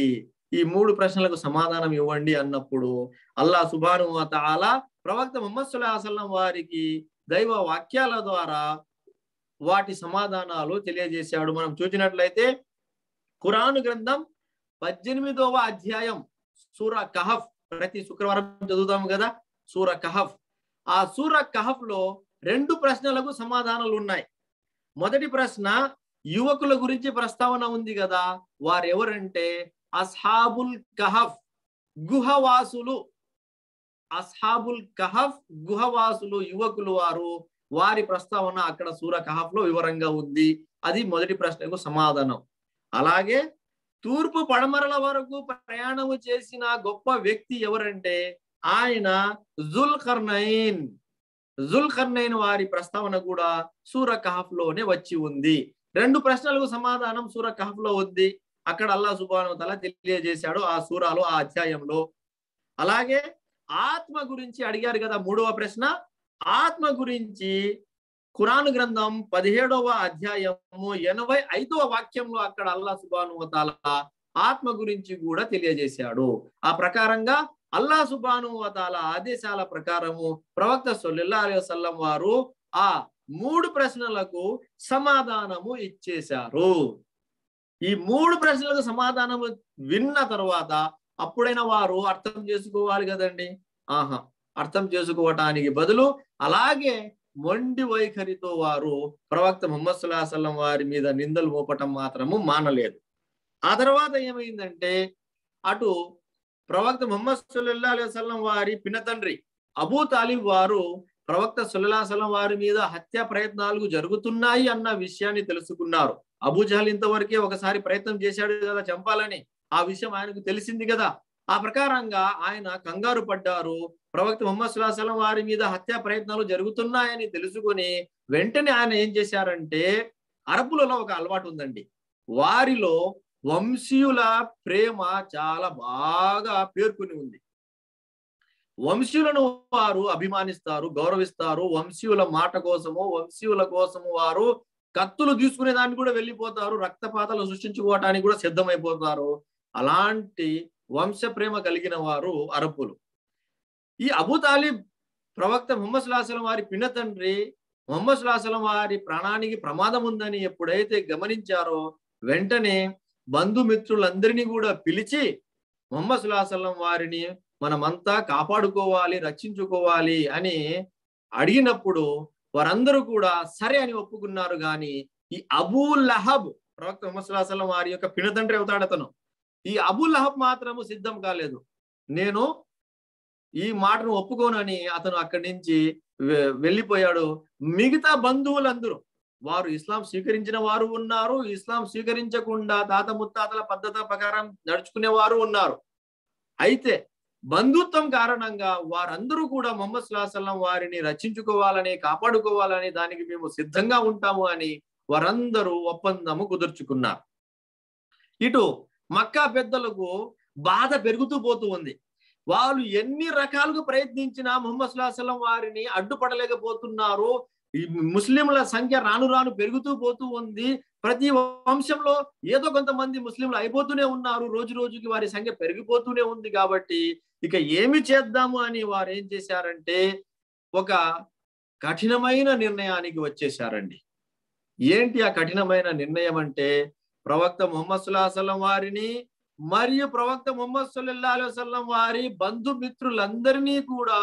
ఈ 3 ప్రశ్నలకు సమాధానం ఇవ్వండి అన్నప్పుడు అల్లాహ్ సుబ్హానహు వ తఆలా ప్రవక్త ముహమ్మద్ సల్లల్లాహు అలైహి వసల్లం వారికి దైవ వాక్యాల ద్వారా వాటి సమాధానాలు తెలియజేశాడు. మనం చూసినట్లయితే ఖురాన్ గ్రంథం 18వ అధ్యాయం సూరా కహఫ్, ప్రతి శుక్రవారం చదువుతాం కదా సూరా కహఫ్. ఆ సూరా కహఫ్ లో 2 ప్రశ్నలకు సమాధానాలు ఉన్నాయి. మొదటి ప్రశ్న, యువకుల గురించి ప్రస్తావన ఉంది కదా, వారెవరంటే అస్హాబుల్ కహఫ్, గుహవాసులు. అస్హాబుల్ కహఫ్, గుహవాసులు, యువకులు వారి ప్రస్తావన అక్కడ సూరా కహఫ్ లో వివరంగా ఉంది. అది మొదటి ప్రశ్నకు సమాధానం. అలాగే తూర్పు పడమరల వరకు ప్రయాణము చేసిన గొప్ప వ్యక్తి ఎవరంటే ఆయన జుల్కర్నైన్. జుల్కర్నైన్ వారి ప్రస్తావన కూడా సూరా కహఫ్ లోనే వచ్చి ఉంది. 2 ప్రశ్నలకు సమాధానం సూరా కహఫ్ లో ఉంది. అక్కడ అల్లాహ్ సుబ్హానహు వ తఆలా తెలియజేశాడు ఆ సూరాలో, ఆ అధ్యాయంలో. అలాగే ఆత్మ గురించి అడిగారు కదా, 3వ ప్రశ్న. ఆత్మ గురించి ఖురాన్ గ్రంథం 17వ అధ్యాయము 85వ వాక్యంలో అక్కడ అల్లాహ్ సుబ్హానహు వ తఆలా ఆత్మ గురించి కూడా తెలియజేశాడు. ఆ ప్రకారంగా అల్లాహ్ సుబ్హానహు వ తఆలా ఆదేశాల ప్రకారము ప్రవక్త సల్లల్లాహు అలైహి వసల్లం వారు ఆ 3 ప్రశ్నలకు సమాధానము ఇచ్చేశారు. ఈ 3 ప్రశ్నలకు సమాధానము విన్న తర్వాత అప్పుడైనా వారు అర్థం చేసుకోవాలి కదండి. అర్థం చేసుకోవటానికి బదులు అలాగే మొండి వైఖరితో వారు ప్రవక్త ముహమ్మద్ సల్లల్లాహు అలైహి వసల్లం వారి మీద నిందలు మోపటం మాత్రము మానలేదు. ఆ తర్వాత ఏమైందంటే, అటు ప్రవక్త ముహమ్మద్ సల్లల్లాహు అలైహి వసల్లం వారి పినతండ్రి అబూ తాలిబ్ వారు ప్రవక్త సల్లల్లాహు అలైహి వసల్లం వారి మీద హత్య ప్రయత్నాలు జరుగుతున్నాయి అన్న విషయాన్ని తెలుసుకున్నారు. అబూ జహల్ ఇంతవరకే ఒకసారి ప్రయత్నం చేశాడు కదా చంపాలని, ఆ విషయం ఆయనకు తెలిసింది కదా. ఆ ప్రకారంగా ఆయన కంగారు పడ్డారు. ప్రవక్త ముహమ్మద్ సల్లల్లాహు అలైహి వసల్లం వారి మీద హత్య ప్రయత్నాలు జరుగుతున్నాయని తెలుసుకొని వెంటనే ఆయన ఏం చేశారంటే, అరబ్బులలో ఒక అలవాటు ఉందండి, వారిలో వంశీయుల ప్రేమ చాలా బాగా పేర్కొని ఉంది. వంశీయులను వారు అభిమానిస్తారు, గౌరవిస్తారు. వంశీయుల మాట కోసము, వంశీయుల కోసము వారు కత్తులు తీసుకునే దాన్ని కూడా వెళ్ళిపోతారు, రక్తపాతాలు సృష్టించుకోవటానికి కూడా సిద్ధమైపోతారు. అలాంటి వంశ ప్రేమ కలిగిన వారు అరబ్బులు. ఈ అబూ తాలిబ్ ప్రవక్త ముహమ్మద్ సల్లల్లాహు అలైహి వసల్లం వారి పిన తండ్రి, ముహమ్మద్ సల్లల్లాహు అలైహి వసల్లం వారి ప్రాణానికి ప్రమాదం ఉందని ఎప్పుడైతే గమనించారో వెంటనే బంధుమిత్రులందరినీ కూడా పిలిచి ముహమ్మద్ సల్లల్లాహు అలైహి వసల్లం వారిని మనమంతా కాపాడుకోవాలి, రక్షించుకోవాలి అని అడిగినప్పుడు వారందరూ కూడా సరే అని ఒప్పుకున్నారు. కానీ ఈ అబూ లహబ్, ప్రవక్త ముహమ్మద్ సల్లల్లాహు అలైహి వసల్లం వారి యొక్క పిన తండ్రి అవుతాడు అతను, ఈ అబూ లహబ్ మాత్రము సిద్ధం కాలేదు. నేను ఈ మాటను ఒప్పుకోనని అతను అక్కడి నుంచి వెళ్ళిపోయాడు. మిగతా బంధువులందరూ వారు ఇస్లాం స్వీకరించిన వారు ఉన్నారు, ఇస్లాం స్వీకరించకుండా తాత ముత్తాతల పద్ధతుల ప్రకారం నడుచుకునే వారు ఉన్నారు. అయితే బంధుత్వం కారణంగా వారందరూ కూడా ముహమ్మద్ సల్లల్లాహు అలైహి వసల్లం వారిని రక్షించుకోవాలని, కాపాడుకోవాలని, దానికి మేము సిద్ధంగా ఉంటాము అని వారందరూ ఒప్పందము కుదుర్చుకున్నారు. ఇటు మక్కా పెద్దలకు బాధ పెరుగుతూ పోతూ ఉంది. వాళ్ళు ఎన్ని రకాలుగా ప్రయత్నించినా ముహమ్మద్ సల్లల్లాహు అలైహి వసల్లం వారిని అడ్డుపడలేకపోతున్నారు. ఈ ముస్లింల సంఖ్య రాను రాను పెరుగుతూ పోతూ ఉంది. ప్రతి వంశంలో ఏదో కొంతమంది ముస్లింలు అయిపోతూనే ఉన్నారు. రోజు రోజుకి వారి సంఖ్య పెరిగిపోతూనే ఉంది. కాబట్టి ఇక ఏమి చేద్దాము అని వారు ఏం చేశారంటే ఒక కఠినమైన నిర్ణయానికి వచ్చేసారండి. ఏంటి ఆ కఠినమైన నిర్ణయం అంటే, ప్రవక్త ముహమ్మద్ సల్లల్లాహు అలైహి వసల్లం వారిని మరియు ప్రవక్త ముహమ్మద్ సల్లల్లాహు అలైహి వసల్లం వారి బంధుమిత్రులందరినీ కూడా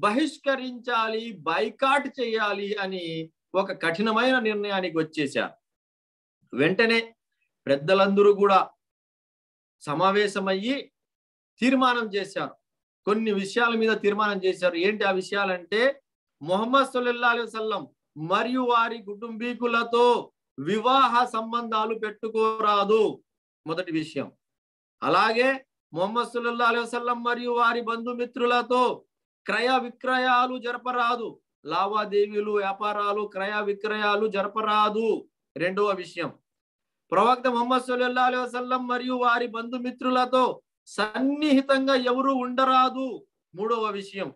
బహిష్కరించాలి, బైకాట్ చేయాలి అని ఒక కఠినమైన నిర్ణయానికి వచ్చేశారు. వెంటనే పెద్దలందరూ కూడా సమావేశమయ్యి తీర్మానం చేశారు. కొన్ని విషయాల మీద తీర్మానం చేశారు. ఏంటి ఆ విషయాలంటే, ముహమ్మద్ సల్లల్లాహు అలైహి వసల్లం మరియు వారి కుటుంబీకులతో వివాహ సంబంధాలు పెట్టుకోరాదు, మొదటి విషయం. అలాగే ముహమ్మద్ సల్లల్లాహు అలైహి వసల్లం మరియు వారి బంధుమిత్రులతో క్రయ విక్రయాలు జరపరాదు, లావాదేవీలు, వ్యాపారాలు, క్రయ విక్రయాలు జరపరాదు, రెండవ విషయం. ప్రవక్త ముహమ్మద్ సల్లల్లాహు అలైహి వసల్లం మరియు వారి బంధుమిత్రులతో సన్నిహితంగా ఎవరు ఉండరాదు, మూడవ విషయం.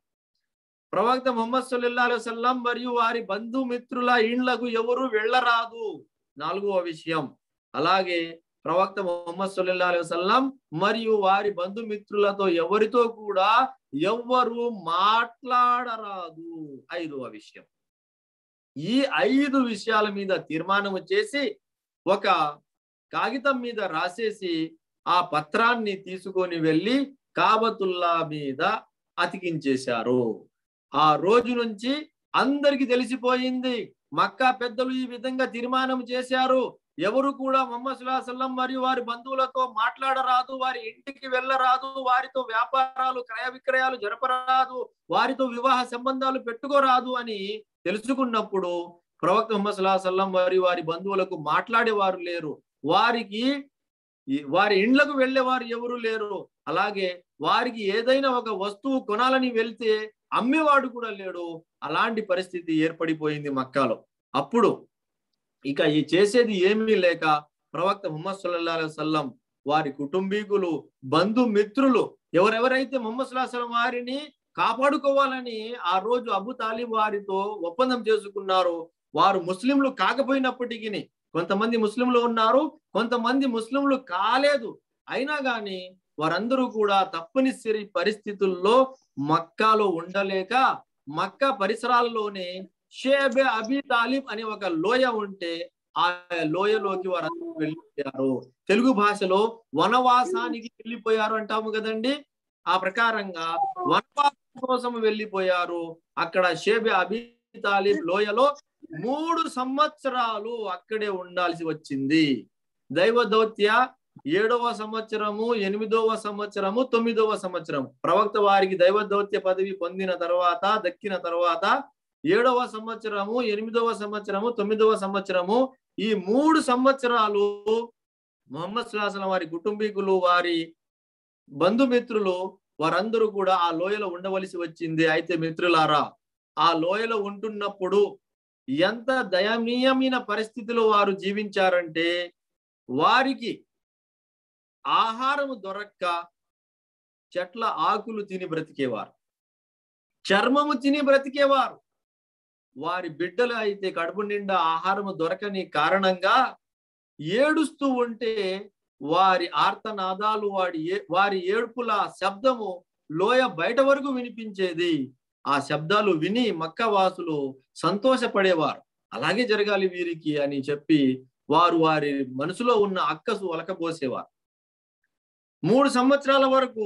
ప్రవక్త ముహమ్మద్ సల్లల్లాహు అలైహి వసల్లం మరియు వారి బంధుమిత్రుల ఇండ్లకు ఎవరు వెళ్ళరాదు, నాలుగవ విషయం. అలాగే ప్రవక్త ముహమ్మద్ సల్లల్లాహు అలైహి వసల్లం మరియు వారి బంధుమిత్రులతో ఎవరితో కూడా ఎవ్వరు మాట్లాడరాదు, ఐదవ విషయం. ఈ 5 విషయాల మీద తీర్మానం చేసి ఒక కాగితం మీద రాసేసి ఆ పత్రాన్ని తీసుకొని వెళ్ళి కాబతుల్లా మీద అతికించేశారు. ఆ రోజు నుంచి అందరికి తెలిసిపోయింది, మక్కా పెద్దలు ఈ విధంగా తీర్మానం చేశారు, ఎవరు కూడా ముహమ్మద్ సల్లల్లాహు అలైహి వసల్లం మరియు వారి బంధువులతో మాట్లాడరాదు, వారి ఇంటికి వెళ్ళరాదు, వారితో వ్యాపారాలు, క్రయ విక్రయాలు జరపరాదు, వారితో వివాహ సంబంధాలు పెట్టుకోరాదు అని తెలుసుకున్నప్పుడు ప్రవక్త ముహమ్మద్ సల్లల్లాహు అలైహి వసల్లం మరియు వారి బంధువులకు మాట్లాడేవారు లేరు, వారి ఇండ్లకు వెళ్ళేవారు ఎవరు లేరు. అలాగే వారికి ఏదైనా ఒక వస్తువు కొనాలని వెళ్తే అమ్మేవాడు కూడా లేడు. అలాంటి పరిస్థితి ఏర్పడిపోయింది మక్కాలో. అప్పుడు ఇక ఈ చేసేది ఏమీ లేక ప్రవక్త ముహమ్మద్ సల్లల్లాహు అలైహి వసల్లం వారి కుటుంబీకులు, బంధుమిత్రులు ఎవరెవరైతే ముహమ్మద్ సల్లల్లాహు అలైహి వసల్లం వారిని కాపాడుకోవాలని ఆ రోజు అబూ తాలిబ్ వారితో ఒప్పందం చేసుకున్నారు, వారు ముస్లింలు కాకపోయినప్పటికీ, కొంతమంది ముస్లింలు ఉన్నారు, కొంతమంది ముస్లింలు కాలేదు, అయినా కానీ వారందరూ కూడా తప్పనిసరి పరిస్థితుల్లో మక్కాలో ఉండలేక మక్కా పరిసరాల్లోనే షేబే అబీ తాలిబ్ అనే ఒక లోయ ఉంటే ఆ లోయలోకి వారందరూ వెళ్ళిపోయారు. తెలుగు భాషలో వనవాసానికి వెళ్ళిపోయారు అంటాము కదండి, ఆ ప్రకారంగా వనవాసం కోసం వెళ్ళిపోయారు. అక్కడ షేబే అబీ తాలిబ్ లోయలో 3 సంవత్సరాలు అక్కడే ఉండాల్సి వచ్చింది. దైవ దౌత్య 7వ సంవత్సరము, 8వ సంవత్సరము, 9వ సంవత్సరం ప్రవక్త వారికి దైవ దౌత్య పదవి పొందిన తర్వాత, దక్కిన తర్వాత 7వ సంవత్సరము, 8వ సంవత్సరము, 9వ సంవత్సరము, ఈ 3 సంవత్సరాలు ముహమ్మద్ సల్లల్లాహు అలైహి వసల్లం వారి కుటుంబీకులు, వారి బంధుమిత్రులు వారందరూ కూడా ఆ లోయలో ఉండవలసి వచ్చింది. అయితే మిత్రులారా, ఆ లోయలో ఉంటున్నప్పుడు ఎంత దయనీయమైన పరిస్థితిలో వారు జీవించారంటే, వారికి ఆహారము దొరక్క చెట్ల ఆకులు తిని బ్రతికేవారు, చర్మము తిని బ్రతికేవారు. వారి బిడ్డలు అయితే కడుపు నిండా ఆహారము దొరకని కారణంగా ఏడుస్తూ ఉంటే వారి ఆర్తనాదాలు వారి ఏడుపుల శబ్దము లోయ బయట వరకు వినిపించేది. ఆ శబ్దాలు విని మక్కా వాసులు సంతోషపడేవారు. అలాగే జరగాలి వీరికి అని చెప్పి వారు వారి మనసులో ఉన్న అక్కసు ఒలకబోసేవారు. 3 సంవత్సరాల వరకు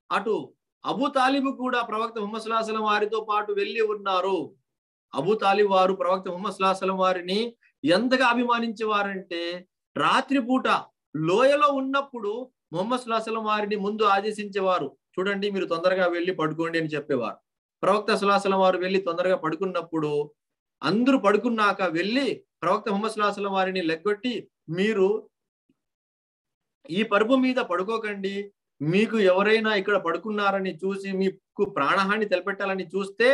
అటు అబూ తాలిబ్ కూడా ప్రవక్త ముహమ్మద్ సల్లల్లాహు అలైహి వసల్లం వారితో పాటు వెళ్ళి ఉన్నారు. అబూ తాలిబ్ వారు ప్రవక్త ముహమ్మద్ సల్లల్లాహు అలైహి వసల్లం వారిని ఎంతగా అభిమానించేవారంటే రాత్రిపూట లోయలో ఉన్నప్పుడు ముహమ్మద్ సల్లల్లాహు అలైహి వసల్లం వారిని ముందు ఆదేశించేవారు. చూడండి, మీరు తొందరగా వెళ్ళి పడుకోండి అని చెప్పేవారు. ప్రవక్త సల్లల్లాహు అలైహి వసల్లం వారు వెళ్ళి తొందరగా పడుకున్నప్పుడు అందరూ పడుకున్నాక వెళ్ళి ప్రవక్త ముహమ్మద్ సల్లల్లాహు అలైహి వసల్లం వారిని లెగ్గొట్టి, మీరు ఈ పరుపు మీద పడుకోకండి, మీకు ఎవరైనా ఇక్కడ పడుకున్నారని చూసి మీకు ప్రాణహాని తలపెట్టాలని చూస్తే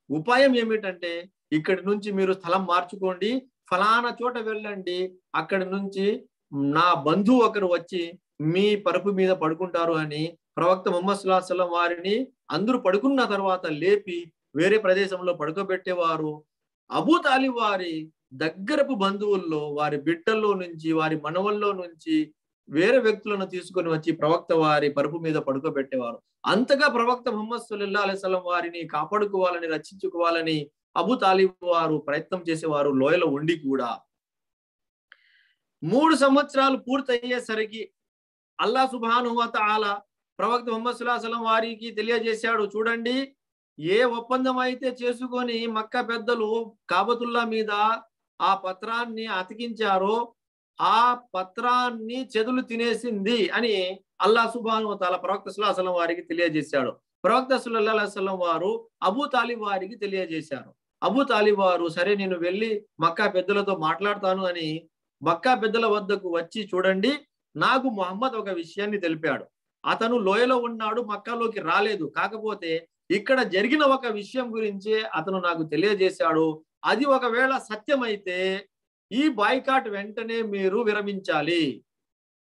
ఉపాయం ఏమిటంటే ఇక్కడి నుంచి మీరు స్థలం మార్చుకోండి, ఫలానా చోట వెళ్ళండి, అక్కడి నుంచి నా బంధువు ఒకరు వచ్చి మీ పరుపు మీద పడుకుంటారు అని ప్రవక్త ముహమ్మద్ సల్లల్లాహు అలైహి వసల్లం వారిని అందరూ పడుకున్న తర్వాత లేపి వేరే ప్రదేశంలో పడుకోబెట్టేవారు. అబూ తాలిబ్ వారి దగ్గరపు బంధువుల్లో వారి బిడ్డల్లో నుంచి వారి మనవల్లో నుంచి వేరే వ్యక్తులను తీసుకొని వచ్చి ప్రవక్త వారి పరుపు మీద పడుకోబెట్టేవారు. అంతగా ప్రవక్త ముహమ్మద్ సల్లల్లాహు అలైహి వసల్లం వారిని కాపాడుకోవాలని, రక్షించుకోవాలని అబూ తాలిబ్ వారు ప్రయత్నం చేసేవారు లోయలో ఉండి కూడా. 3 సంవత్సరాలు పూర్తయ్యేసరికి అల్లాహ్ సుబ్హానహు వ తఆలా ప్రవక్త ముహమ్మద్ సల్లల్లాహు అలైహి వసల్లం వారికి తెలియజేశాడు, చూడండి, ఏ ఒప్పందం అయితే చేసుకొని మక్కా పెద్దలు కాబతుల్లా మీద ఆ పత్రాన్ని అతికించారో ఆ పత్రాన్ని చెదులు తినేసింది అని అల్లాహ్ సుబ్హానహు వ తఆలా ప్రవక్త సల్లల్లాహు అలైహి వసల్లం వారికి తెలియజేశాడు. ప్రవక్త సల్లల్లాహు అలైహి వసల్లం వారు అబూ తాలిబ్ వారికి తెలియజేశారు. అబూ తాలిబ్ వారు సరే నేను వెళ్ళి మక్కా పెద్దలతో మాట్లాడతాను అని మక్కా పెద్దల వద్దకు వచ్చి, చూడండి, నాకు ముహమ్మద్ ఒక విషయాన్ని తెలిపాడు, అతను లోయలో ఉన్నాడు, మక్కాలోకి రాలేదు, కాకపోతే ఇక్కడ జరిగిన ఒక విషయం గురించి అతను నాకు తెలియజేశాడు, అది ఒకవేళ సత్యమైతే ఈ బాయ్కాట్ వెంటనే మీరు విరమించాలి,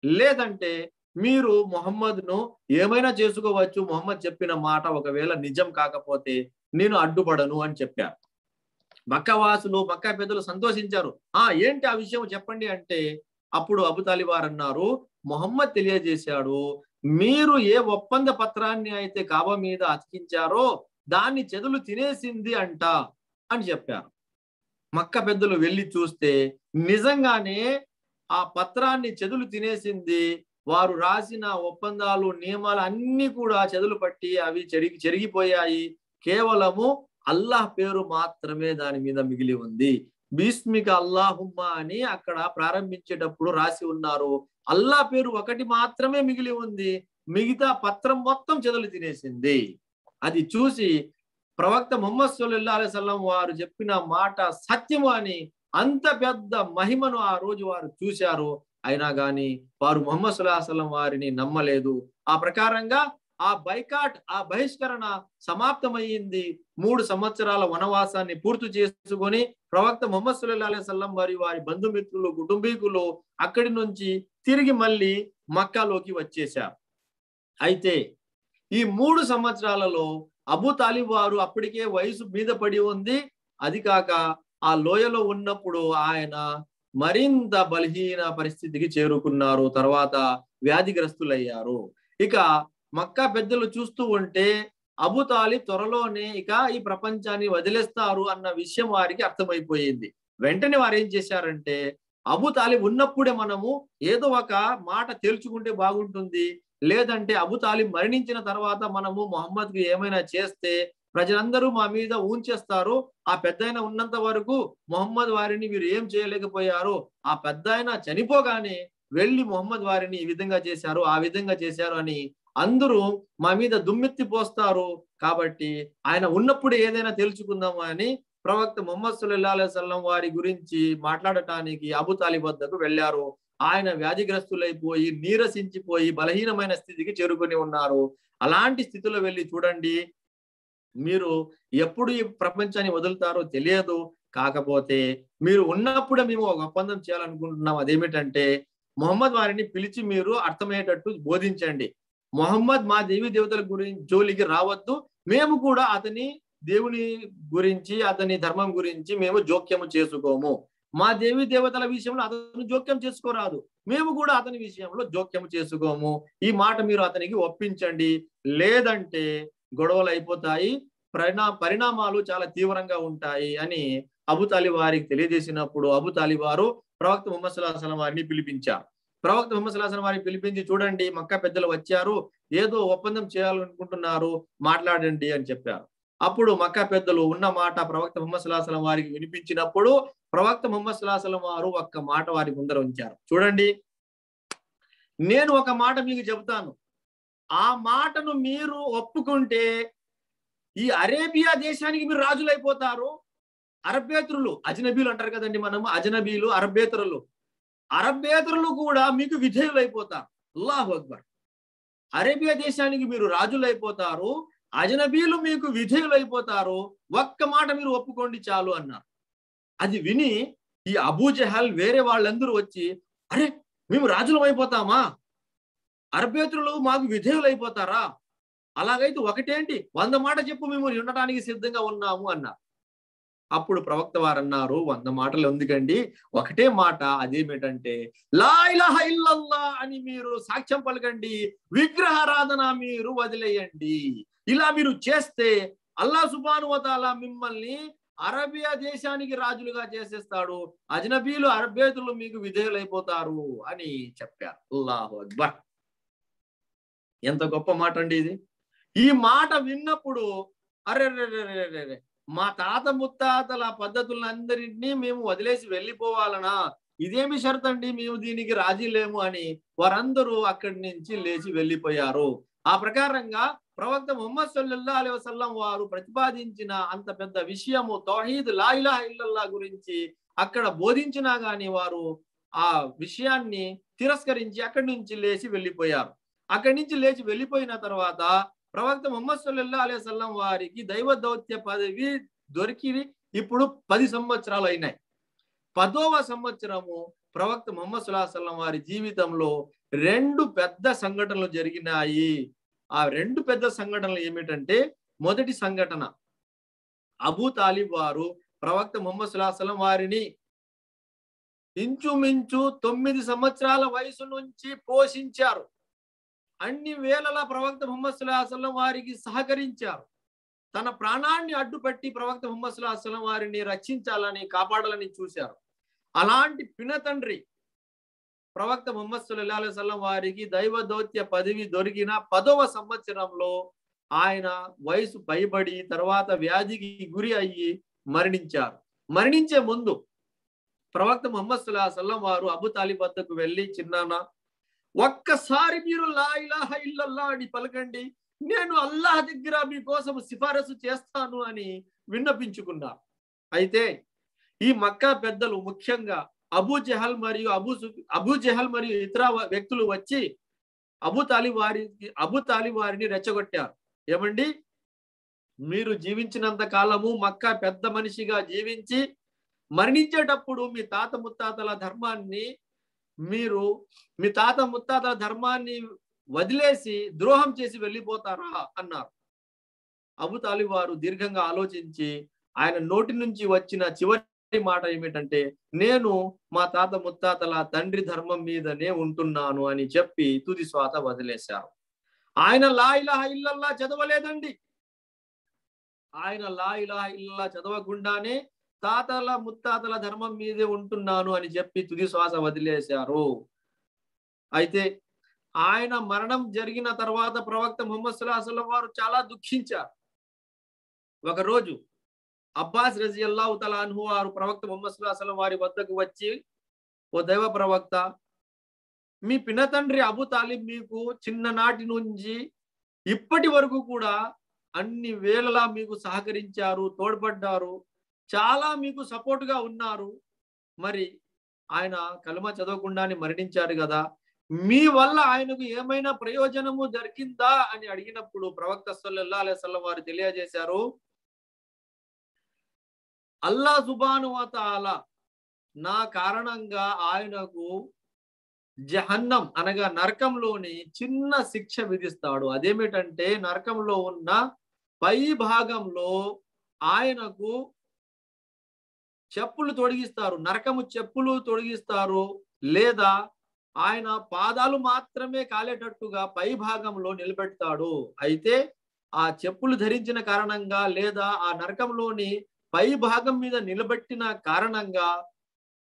లేదంటే మీరు ముహమ్మద్ను ఏమైనా చేసుకోవచ్చు, ముహమ్మద్ చెప్పిన మాట ఒకవేళ నిజం కాకపోతే నేను అడ్డుపడను అని చెప్పారు. మక్కా వాసులు మక్కా పెద్దలు సంతోషించారు. ఏంటి ఆ విషయం చెప్పండి అంటే అప్పుడు అబూ తాలిబ్ వారు అన్నారు, ముహమ్మద్ తెలియజేశాడు, మీరు ఏ ఒప్పంద పత్రాన్ని అయితే కాబా మీద అతికించారో దాన్ని చెదులు తినేసింది అంట అని చెప్పారు. మక్కా పెద్దలు వెళ్ళి చూస్తే నిజంగానే ఆ పత్రాన్ని చెదులు తినేసింది. వారు రాసిన ఒప్పందాలు నియమాలు అన్ని కూడా చెదులు పట్టి అవి చెరిగిపోయాయి. కేవలము అల్లాహ్ పేరు మాత్రమే దాని మీద మిగిలి ఉంది. బిస్మిక అల్లాహుమ్మా అని అక్కడ ప్రారంభించేటప్పుడు రాసి ఉన్నారు. అల్లాహ్ పేరు ఒకటి మాత్రమే మిగిలి ఉంది, మిగతా పత్రం మొత్తం చెదలు తినేసింది. అది చూసి ప్రవక్త ముహమ్మద్ సల్లల్లాహు అలైహి వసల్లం వారు చెప్పిన మాట సత్యము అని అంత పెద్ద మహిమను ఆ రోజు వారు చూశారు. అయినా గాని వారు ముహమ్మద్ సల్లల్లాహు అలైహి వసల్లం వారిని నమ్మలేదు. ఆ ప్రకారంగా ఆ బైకాట్, ఆ బహిష్కరణ సమాప్తమయ్యింది. 3 సంవత్సరాల వనవాసాన్ని పూర్తి చేసుకొని ప్రవక్త ముహమ్మద్ సల్లల్లాహు అలైహి వసల్లం వారి బంధుమిత్రులు, కుటుంబీకులు అక్కడి నుంచి తిరిగి మళ్ళీ మక్కాలోకి వచ్చేశారు. అయితే ఈ 3 సంవత్సరాలలో అబూ తాలిబ్ వారు అప్పటికే వయసు మీద పడి ఉంది. అది కాక ఆ లోయలో ఉన్నప్పుడు ఆయన మరింత బలహీన పరిస్థితికి చేరుకున్నారు. తర్వాత వ్యాధిగ్రస్తులయ్యారు. ఇక మక్కా పెద్దలు చూస్తూ ఉంటే అబూ తాలిబ్ త్వరలోనే ఇక ఈ ప్రపంచాన్ని వదిలేస్తారు అన్న విషయం వారికి అర్థమైపోయింది. వెంటనే వారు ఏం చేశారంటే, అబూ తాలిబ్ ఉన్నప్పుడే మనము ఏదో ఒక మాట తేల్చుకుంటే బాగుంటుంది, లేదంటే అబూ తాలిబ్ మరణించిన తర్వాత మనము మొహమ్మద్కి ఏమైనా చేస్తే ప్రజలందరూ మా మీద ఊంచేస్తారు. ఆ పెద్దాయన ఉన్నంత వరకు మొహమ్మద్ వారిని మీరు ఏం చేయలేకపోయారు, ఆ పెద్దాయన చనిపోగానే వెళ్ళి మొహమ్మద్ వారిని ఈ విధంగా చేశారు, ఆ విధంగా చేశారు అని అందరూ మా మీద దుమ్మెత్తి పోస్తారు. కాబట్టి ఆయన ఉన్నప్పుడు ఏదైనా తెలుసుకుందాము అని ప్రవక్త ముహమ్మద్ సల్లల్లాహు అలైహి వసల్లం వారి గురించి మాట్లాడటానికి అబూ తాలిబ్ వద్దకు వెళ్ళారు. ఆయన వ్యాధిగ్రస్తులైపోయి నీరసించిపోయి బలహీనమైన స్థితికి చేరుకొని ఉన్నారు. అలాంటి స్థితిలో వెళ్ళి, చూడండి, మీరు ఎప్పుడు ఈ ప్రపంచాన్ని వదులుతారో తెలియదు, కాకపోతే మీరు ఉన్నప్పుడే మేము ఒక ఒప్పందం చేయాలనుకుంటున్నాం. అదేమిటంటే మొహమ్మద్ వారిని పిలిచి మీరు అర్థమయ్యేటట్టు బోధించండి. మొహమ్మద్ మా దేవి దేవతల గురించి జోలికి రావద్దు, మేము కూడా అతని దేవుని గురించి అతని ధర్మం గురించి మేము జోక్యము చేసుకోము. మా దేవి దేవతల విషయంలో అతను జోక్యం చేసుకోరాదు, మేము కూడా అతని విషయంలో జోక్యం చేసుకోము. ఈ మాట మీరు అతనికి ఒప్పించండి, లేదంటే గొడవలు అయిపోతాయి, పరిణామాలు చాలా తీవ్రంగా ఉంటాయి అని అబూ తాలిబ్ వారికి తెలియజేసినప్పుడు అబూ తాలిబ్ వారు ప్రవక్త ముహమ్మద్ సల్లల్లాహు అలైహి వసల్లం వారిని పిలిపించారు. ప్రవక్త ముహమ్మద్ సల్లల్లాహు అలైహి వసల్లం వారిని పిలిపించి, చూడండి మక్కా పెద్దలు వచ్చారు, ఏదో ఒప్పందం చేయాలనుకుంటున్నారు, మాట్లాడండి అని చెప్పారు. అప్పుడు మక్కా పెద్దలు ఉన్న మాట ప్రవక్త ముహమ్మద్ సల్లల్లాహు అలైహి వసల్లం వారికి వినిపించినప్పుడు ప్రవక్త ముహమ్మద్ సల్లల్లాహు అలైహి వసల్లం వారు ఒక్క మాట వారి ముందర ఉంచారు. చూడండి, నేను ఒక మాట మీకు చెబుతాను, ఆ మాటను మీరు ఒప్పుకుంటే ఈ అరేబియా దేశానికి మీరు రాజులైపోతారు. అరబ్బేతరులు, అజనబీలు అంటారు కదండి, మనము అజనబీలు, అరబ్బేతరులు కూడా మీకు విధేయులైపోతారు. అల్లాహు అక్బర్. అరేబియా దేశానికి మీరు రాజులైపోతారు, అజనబీలు మీకు విధేయులైపోతారు, ఒక్క మాట మీరు ఒప్పుకోండి చాలు అన్నారు. అది విని ఈ అబూ జహల్ వేరే వాళ్ళందరూ వచ్చి, అరే మేము రాజులం అయిపోతామా, అరబ్బేతరులు మాకు విధేయులైపోతారా, అలాగైతే ఒకటేంటి 100 మాట చెప్పు, మేము ఉండటానికి సిద్ధంగా ఉన్నాము అన్నారు. అప్పుడు ప్రవక్త వారు అన్నారు, 100 మాటలు ఎందుకండి, ఒకటే మాట, అదేమిటంటే లా ఇలాహ ఇల్లల్లా అని మీరు సాక్ష్యం పలకండి, విగ్రహారాధన మీరు వదిలేయండి. ఇలా మీరు చేస్తే అల్లాహ్ సుబ్హానహు వ తఆలా మిమ్మల్ని అరేబియా దేశానికి రాజులుగా చేసేస్తాడు, అజ్నబీలు అరబ్బేతులు మీకు విధేయులైపోతారు అని చెప్పారు. అల్లాహు అక్బర్. ఎంత గొప్ప మాట అండి ఇది. ఈ మాట విన్నప్పుడు అరే మా తాత ముత్తాతల పద్ధతులందరినీ మేము వదిలేసి వెళ్ళిపోవాలనా, ఇదేమి షరత్ అండి, మేము దీనికి రాజీ లేము అని వారందరూ అక్కడి నుంచి లేచి వెళ్ళిపోయారు. ఆ ప్రకారంగా ప్రవక్త ముహమ్మద్ సల్లల్లాహు అలైహి వసల్లం వారు ప్రతిపాదించిన అంత పెద్ద విషయము తౌహీద్ లా ఇలాహ ఇల్లల్లాహ్ గురించి అక్కడ బోధించినా గాని వారు ఆ విషయాన్ని తిరస్కరించి అక్కడి నుంచి లేచి వెళ్ళిపోయారు. అక్కడి నుంచి లేచి వెళ్ళిపోయిన తర్వాత ప్రవక్త ముహమ్మద్ సల్లల్లాహు అలైహి వసల్లం వారికి దైవ దౌత్య పదవి దొరికి ఇప్పుడు 10 సంవత్సరాలు అయినాయి. 10వ సంవత్సరము ప్రవక్త ముహమ్మద్ సల్లల్లాహు అలైహి వసల్లం వారి జీవితంలో 2 పెద్ద సంఘటనలు జరిగినాయి. ఆ 2 పెద్ద సంఘటనలు ఏమిటంటే, మొదటి సంఘటన, అబూ తాలిబ్ వారు ప్రవక్త ముహమ్మద్ సల్లల్లాహు అలైహి వసల్లం వారిని ఇంచుమించు 9 సంవత్సరాల వయసు నుంచి పోషించారు. అన్ని వేళలా ప్రవక్త ముహమ్మద్ సల్లల్లాహు అలైహి వసల్లం వారికి సహకరించారు. తన ప్రాణాన్ని అడ్డుపెట్టి ప్రవక్త ముహమ్మద్ సల్లల్లాహు అలైహి వసల్లం వారిని రక్షించాలని, కాపాడాలని చూశారు. అలాంటి పినతండ్రి ప్రవక్త ముహమ్మద్ సల్లల్లాహు అలైహి వసల్లం వారికి దైవ దౌత్య పదవి దొరికిన 10వ సంవత్సరంలో ఆయన వయసు పైబడి తర్వాత వ్యాధికి గురి అయ్యి మరణించారు. మరణించే ముందు ప్రవక్త ముహమ్మద్ సల్లల్లాహు అలైహి వసల్లం వారు అబూ తాలిబ్ వద్దకు వెళ్ళి, చిన్నానా ఒక్కసారి మీరు లా ఇలాహ ఇల్లల్లాహ్ అని పలకండి, నేను అల్లాహ్ దగ్గర మీకోసం సిఫారసు చేస్తాను అని విన్నపించుకున్నారు. అయితే ఈ మక్కా పెద్దలు, ముఖ్యంగా అబూ జహల్ మరియు ఇతర వ్యక్తులు వచ్చి అబూ తాలిబ్ వారిని రెచ్చగొట్టారు. ఏమండి, మీరు జీవించినంత కాలము మక్కా పెద్ద మనిషిగా జీవించి మరణించేటప్పుడు మీ తాత ముత్తాతల ధర్మాన్ని వదిలేసి ద్రోహం చేసి వెళ్ళిపోతారా అన్నారు. అబూ తాలిబ్ వారు దీర్ఘంగా ఆలోచించి ఆయన నోటి నుంచి వచ్చిన చివరి మాట ఏమిటంటే, నేను మా తాత ముత్తాతల తండ్రి ధర్మం మీదనే ఉంటున్నాను అని చెప్పి తుది శ్వాస వదిలేశారు. ఆయన లా ఇలాహ ఇల్లల్లాహ్ చదవలేదండి. ఆయన లా ఇలాహ ఇల్లల్లాహ్ చదవకుండానే తాతల ముత్తాతల ధర్మం మీదే ఉంటున్నాను అని చెప్పి తుది శ్వాస వదిలేశారు. అయితే ఆయన మరణం జరిగిన తర్వాత ప్రవక్త ముహమ్మద్ సల్లల్లాహు అలైహి వసల్లం వారు చాలా దుఃఖించారు. ఒకరోజు అబ్బాస్ రజియల్లాహు తఆలా అన్హు వారు ప్రవక్త ముహమ్మద్ సల్లల్లాహు అలైహి వసల్లం వారి వద్దకు వచ్చి, ఓ దైవ ప్రవక్త, మీ పినతండ్రి అబూ తాలిబ్ మీకు చిన్ననాటి నుంచి ఇప్పటి వరకు కూడా అన్ని వేళలా మీకు సహకరించారు, తోడ్పడ్డారు, చాలా మీకు సపోర్ట్గా ఉన్నారు. మరి ఆయన కలమా చదవకుండానే మరణించారు కదా, మీ వల్ల ఆయనకు ఏమైనా ప్రయోజనము దొరికిందా అని అడిగినప్పుడు ప్రవక్త సల్లల్లాహు అలైహి వసల్లం వారు తెలియజేశారు, అల్లాహ్ సుబ్హానహు వ తఆలా నా కారణంగా ఆయనకు జహన్నం అనగా నరకంలోని చిన్న శిక్ష విధిస్తాడు. అదేమిటంటే నరకంలో ఉన్న పై భాగంలో ఆయనకు చెప్పులు తొడిగిస్తారు, నరకము చెప్పులు తొడిగిస్తారు, లేదా ఆయన పాదాలు మాత్రమే కాలేటట్టుగా పై భాగంలో నిలబెడతాడు. అయితే ఆ చెప్పులు ధరించిన కారణంగా లేదా ఆ నరకంలోని పై భాగం మీద నిలబెట్టిన కారణంగా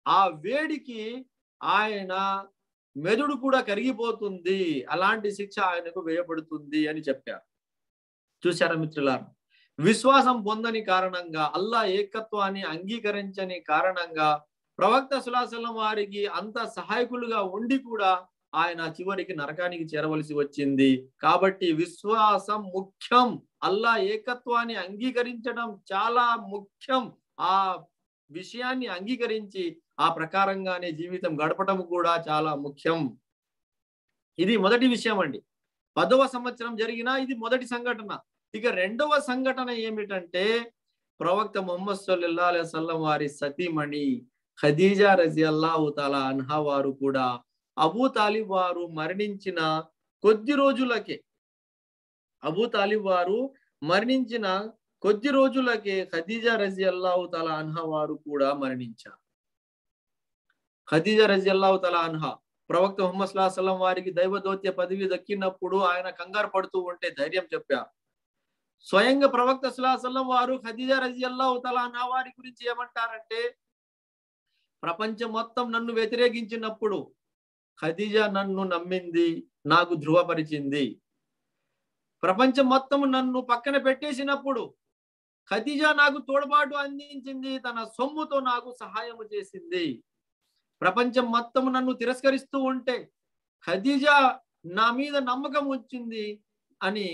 ఆ వేడికి ఆయన మెదడు కూడా కరిగిపోతుంది, అలాంటి శిక్ష ఆయనకు వేయబడుతుంది అని చెప్పారు. చూశారా మిత్రులారా, విశ్వాసం పొందని కారణంగా, అల్లా ఏకత్వాన్ని అంగీకరించని కారణంగా ప్రవక్త సులాసలం వారికి అంత సహాయకులుగా ఉండి కూడా ఆయన చివరికి నరకానికి చేరవలసి వచ్చింది. కాబట్టి విశ్వాసం ముఖ్యం, అల్లా ఏకత్వాన్ని అంగీకరించడం చాలా ముఖ్యం. ఆ విషయాన్ని అంగీకరించి ఆ ప్రకారంగానే జీవితం గడపడం కూడా చాలా ముఖ్యం. ఇది మొదటి విషయం అండి. 10వ సంవత్సరం జరిగిన ఇది మొదటి సంఘటన. ఇక రెండవ సంఘటన ఏమిటంటే ప్రవక్త ముహమ్మద్ సల్లల్లాహు అలైహి వసల్లం వారి సతీమణి ఖదీజా రజియల్లాహు తఆలా అన్హా వారు కూడా అబూ తాలిబ్ వారు మరణించిన కొద్ది రోజులకే ఖదీజా రజియల్లాహు తఆలా అన్హా వారు కూడా మరణించారు. ఖదీజా రజియల్లాహు తఆలా అన్హా ప్రవక్త ముహమ్మద్ సల్లల్లాహు అలైహి వసల్లం వారికి దైవదౌత్య పదవి దక్కినప్పుడు ఆయన కంగారు పడుతూ ఉంటే ధైర్యం చెప్పారు. స్వయంగా ప్రవక్త సల్లల్లాహు అలైహి వసల్లం వారు ఖదీజా రజియల్లాహు తఆలా అన్హా వారి గురించి ఏమంటారంటే, ప్రపంచం మొత్తం నన్ను వ్యతిరేకించినప్పుడు ఖదీజా నన్ను నమ్మింది, నాకు ధృవపరిచింది. ప్రపంచం మొత్తం నన్ను పక్కన పెట్టేసినప్పుడు ఖదీజా నాకు తోడ్పాటు అందించింది, తన సొమ్ముతో నాకు సహాయం చేసింది. ప్రపంచం మొత్తం నన్ను తిరస్కరిస్తూ ఉంటే ఖదీజా నా మీద నమ్మకం వచ్చింది అని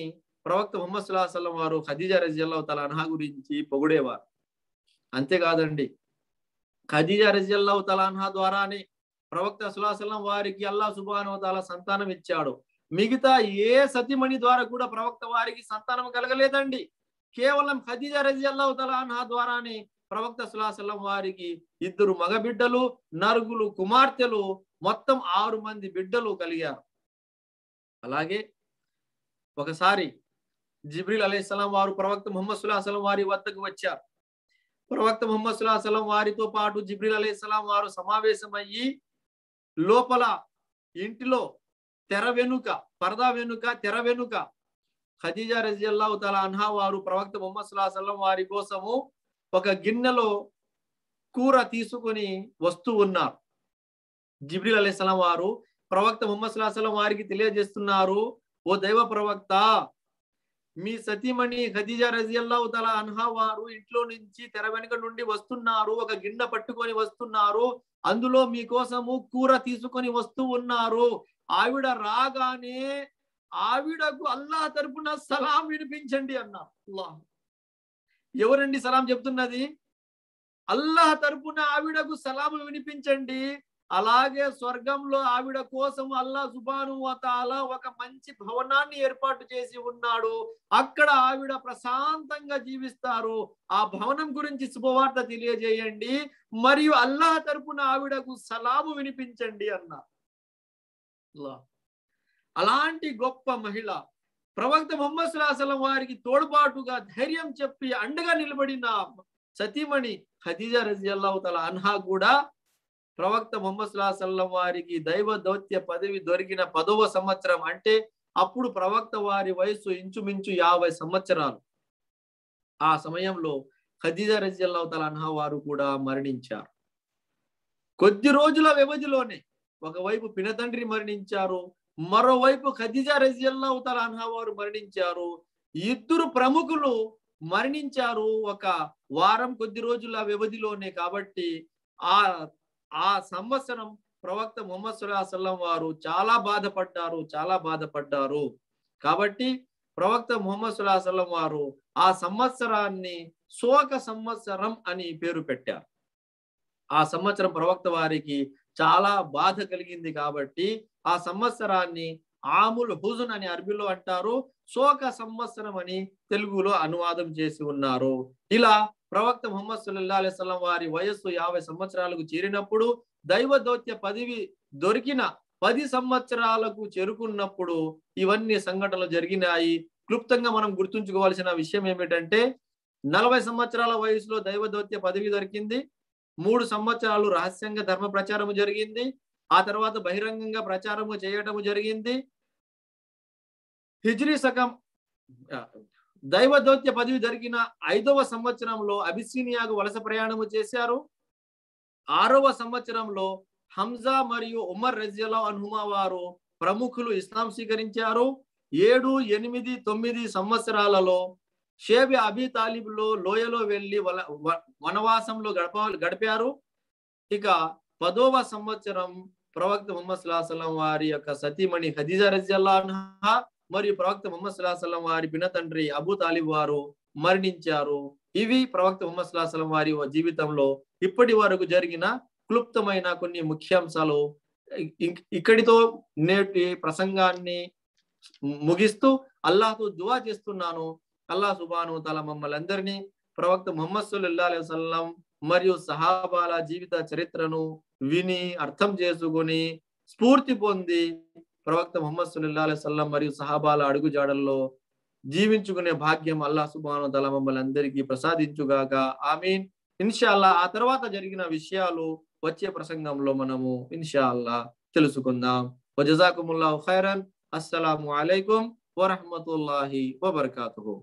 ప్రవక్త ముహమ్మద్ సల్లల్లాహు అలైహి వసల్లం వారు ఖదీజా రజియల్లాహు తఆలా అన్హా గురించి పొగిడేవారు. అంతేకాదండి, ఖదీజా రజియల్లాహు తఆలా అన్హా ద్వారానే ప్రవక్త సల్లల్లాహు అలైహి వసల్లం వారికి అల్లాహ్ సుబ్హానహు వ తఆలా సంతానం ఇచ్చాడు. మిగతా ఏ సతిమణి ద్వారా కూడా ప్రవక్త వారికి సంతానం కలగలేదండి. కేవలం ఖదీజా రజియల్లాహు తఆలా అన్హా ద్వారానే ప్రవక్త సల్లల్లాహు అలైహి వసల్లం వారికి 2 మగబిడ్డలు, 4 కుమార్తెలు, మొత్తం 6 మంది బిడ్డలు కలిగారు. అలాగే ఒకసారి జిబ్రీల్ అలైహిస్సలాం వారు ప్రవక్త ముహమ్మద్ సల్లల్లాహు అలైహి వసల్లం వారి వద్దకు వచ్చారు. ప్రవక్త ముహమ్మద్ సల్లల్లాహు అలైహి వసల్లం వారితో పాటు జిబ్రీల్ అలైహిస్సలాం వారు సమావేశమయ్యి లోపల ఇంటిలో పరదా వెనుక తెర వెనుక ఖదీజా రజియల్లాహు తఆలా అన్హా వారు ప్రవక్త ముహమ్మద్ సల్లల్లాహు అలైహి వసల్లం వారి కోసము ఒక గిన్నెలో కూర తీసుకొని వస్తూ ఉన్నారు. జిబ్రీల్ అలైహిస్సలాం వారు ప్రవక్త ముహమ్మద్ సల్లల్లాహు అలైహి వసల్లం వారికి తెలియజేస్తున్నారు, ఓ దైవ ప్రవక్త, మీ సతీమణి ఖదీజా రజియల్లాహు తఆలా అన్హా వారు ఇంట్లో నుంచి తెర వెనుక నుండి వస్తున్నారు, ఒక గిన్నె పట్టుకొని వస్తున్నారు, అందులో మీకోసము కూర తీసుకొని వస్తూ ఉన్నారు. ఆవిడ రాగానే ఆవిడకు అల్లాహ్ తరపున సలాం వినిపించండి అన్నారు. అల్లాహ్, ఎవరండి సలాం చెప్తున్నది? అల్లాహ్ తరపున ఆవిడకు సలాం వినిపించండి. అలాగే స్వర్గంలో ఆవిడ కోసం అల్లాహ్ సుబ్హానహు వ తఆలా ఒక మంచి భవనాన్ని ఏర్పాటు చేసి ఉన్నాడు. అక్కడ ఆవిడ ప్రశాంతంగా జీవిస్తారు. ఆ భవనం గురించి శుభవార్త తెలియజేయండి, మరియు అల్లాహ్ తరపున ఆవిడకు సలాము వినిపించండి అన్నారు. అలాంటి గొప్ప మహిళ ప్రవక్త ముహమ్మద్ సల్లల్లాహు అలైహి వసల్లం వారికి తోడ్పాటుగా ధైర్యం చెప్పి అండగా నిలబడిన సతీమణి ఖదీజా రజియల్లాహు తఆలా అన్హా కూడా ప్రవక్త ముహమ్మద్ సల్లల్లాహు అలైహి వసల్లం వారికి దైవ దౌత్య పదవి దొరికిన 10వ సంవత్సరం, అంటే అప్పుడు ప్రవక్త వారి వయసు ఇంచుమించు 50 సంవత్సరాలు. ఆ సమయంలో ఖదీజా రజియల్లాహు తఆలా అన్హా వారు కూడా మరణించారు. కొద్ది రోజుల వ్యవధిలోనే ఒకవైపు పినతండ్రి మరణించారు, మరోవైపు ఖదీజా రజియల్లాహు తఆలా అన్హా వారు మరణించారు. 2 ప్రముఖులు మరణించారు ఒక వారం కొద్ది రోజుల వ్యవధిలోనే. కాబట్టి ఆ సంవత్సరం ప్రవక్త ముహమ్మద్ సల్లల్లాహు అలైహి వసల్లం వారు చాలా బాధపడ్డారు. కాబట్టి ప్రవక్త ముహమ్మద్ సల్లల్లాహు అలైహి వసల్లం వారు ఆ సంవత్సరాన్ని శోక సంవత్సరం అని పేరు పెట్టారు. ఆ సంవత్సరం ప్రవక్త వారికి చాలా బాధ కలిగింది కాబట్టి ఆ సంవత్సరాన్ని ఆముల్ హుజన్ అని అరబీలో అంటారు, శోక సంవత్సరం అని తెలుగులో అనువాదం చేసి ఉన్నారు. ఇలా ప్రవక్త ముహమ్మద్ సల్లల్లాహు అలైహి వసల్లం వారి వయస్సు 50 సంవత్సరాలకు చేరినప్పుడు దైవ దౌత్య పదవి దొరికిన 10 సంవత్సరాలకు చేరుకున్నప్పుడు ఇవన్నీ సంఘటనలు జరిగినాయి. క్లుప్తంగా మనం గుర్తుంచుకోవాల్సిన విషయం ఏమిటంటే 40 సంవత్సరాల వయసులో దైవదౌత్య పదవి దొరికింది. 3 సంవత్సరాలు రహస్యంగా ధర్మ ప్రచారము జరిగింది. ఆ తర్వాత బహిరంగంగా ప్రచారము చేయటము జరిగింది. హిజ్రీ శకం దైవదౌత్య పదవి జరిగిన 5వ సంవత్సరంలో అబిసినియాకు వలస ప్రయాణము చేశారు. 6వ సంవత్సరంలో హంజా మరియు ఉమర్ రజియల్లాహు అన్హుమా వారు ప్రముఖులు ఇస్లాం స్వీకరించారు. 7, 8, 9 సంవత్సరాలలో షేబ్ అబీ తాలిబ్ లోయలో వెళ్లి వనవాసంలో గడిపారు. ఇక 10వ సంవత్సరం ప్రవక్త ముహమ్మద్ సల్లల్లాహు అలైహి వసల్లం వారి యొక్క సతీమణి ఖదీజా రజియల్లాహు అన్హా మరియు ప్రవక్త ముహమ్మద్ సల్లల్లాహు అలైహి వసల్లం వారి పినతండ్రి అబూ తాలిబ్ వారు మరణించారు. ఇవి ప్రవక్త ముహమ్మద్ సల్లల్లాహు అలైహి వసల్లం వారి జీవితంలో ఇప్పటి వరకు జరిగిన క్లుప్తమైన కొన్ని ముఖ్యాంశాలు. ఇక్కడితో నేటి ప్రసంగాన్ని ముగిస్తూ అల్లాహ్తో దువా చేస్తున్నాను. అల్లాహ్ సుబ్హానహు వ తఆలా మమ్మల్ని అందరినీ ప్రవక్త ముహమ్మద్ సల్లల్లాహు అలైహి వసల్లం మరియు సహాబాల జీవిత చరిత్రను విని అర్థం చేసుకొని స్ఫూర్తి పొంది ప్రవక్త ముహమ్మద్ సల్లల్లాహు అలైహి వసల్లం మరియు సహాబాల అడుగుజాడల్లో జీవించుకునే భాగ్యం అల్లాహ్ సుబ్హానహు వ తఆలా మమ్మల్ని అందరికీ ప్రసాదించుగాక. ఆమీన్. ఇన్షాల్లా ఆ తర్వాత జరిగిన విషయాలు వచ్చే ప్రసంగంలో మనము ఇన్షాల్లా తెలుసుకుందాం. వజజాకుముల్లాహు ఖైరన్. అస్సలాము అలైకుం వరహ్మతుల్లాహి వబరకాతుహు.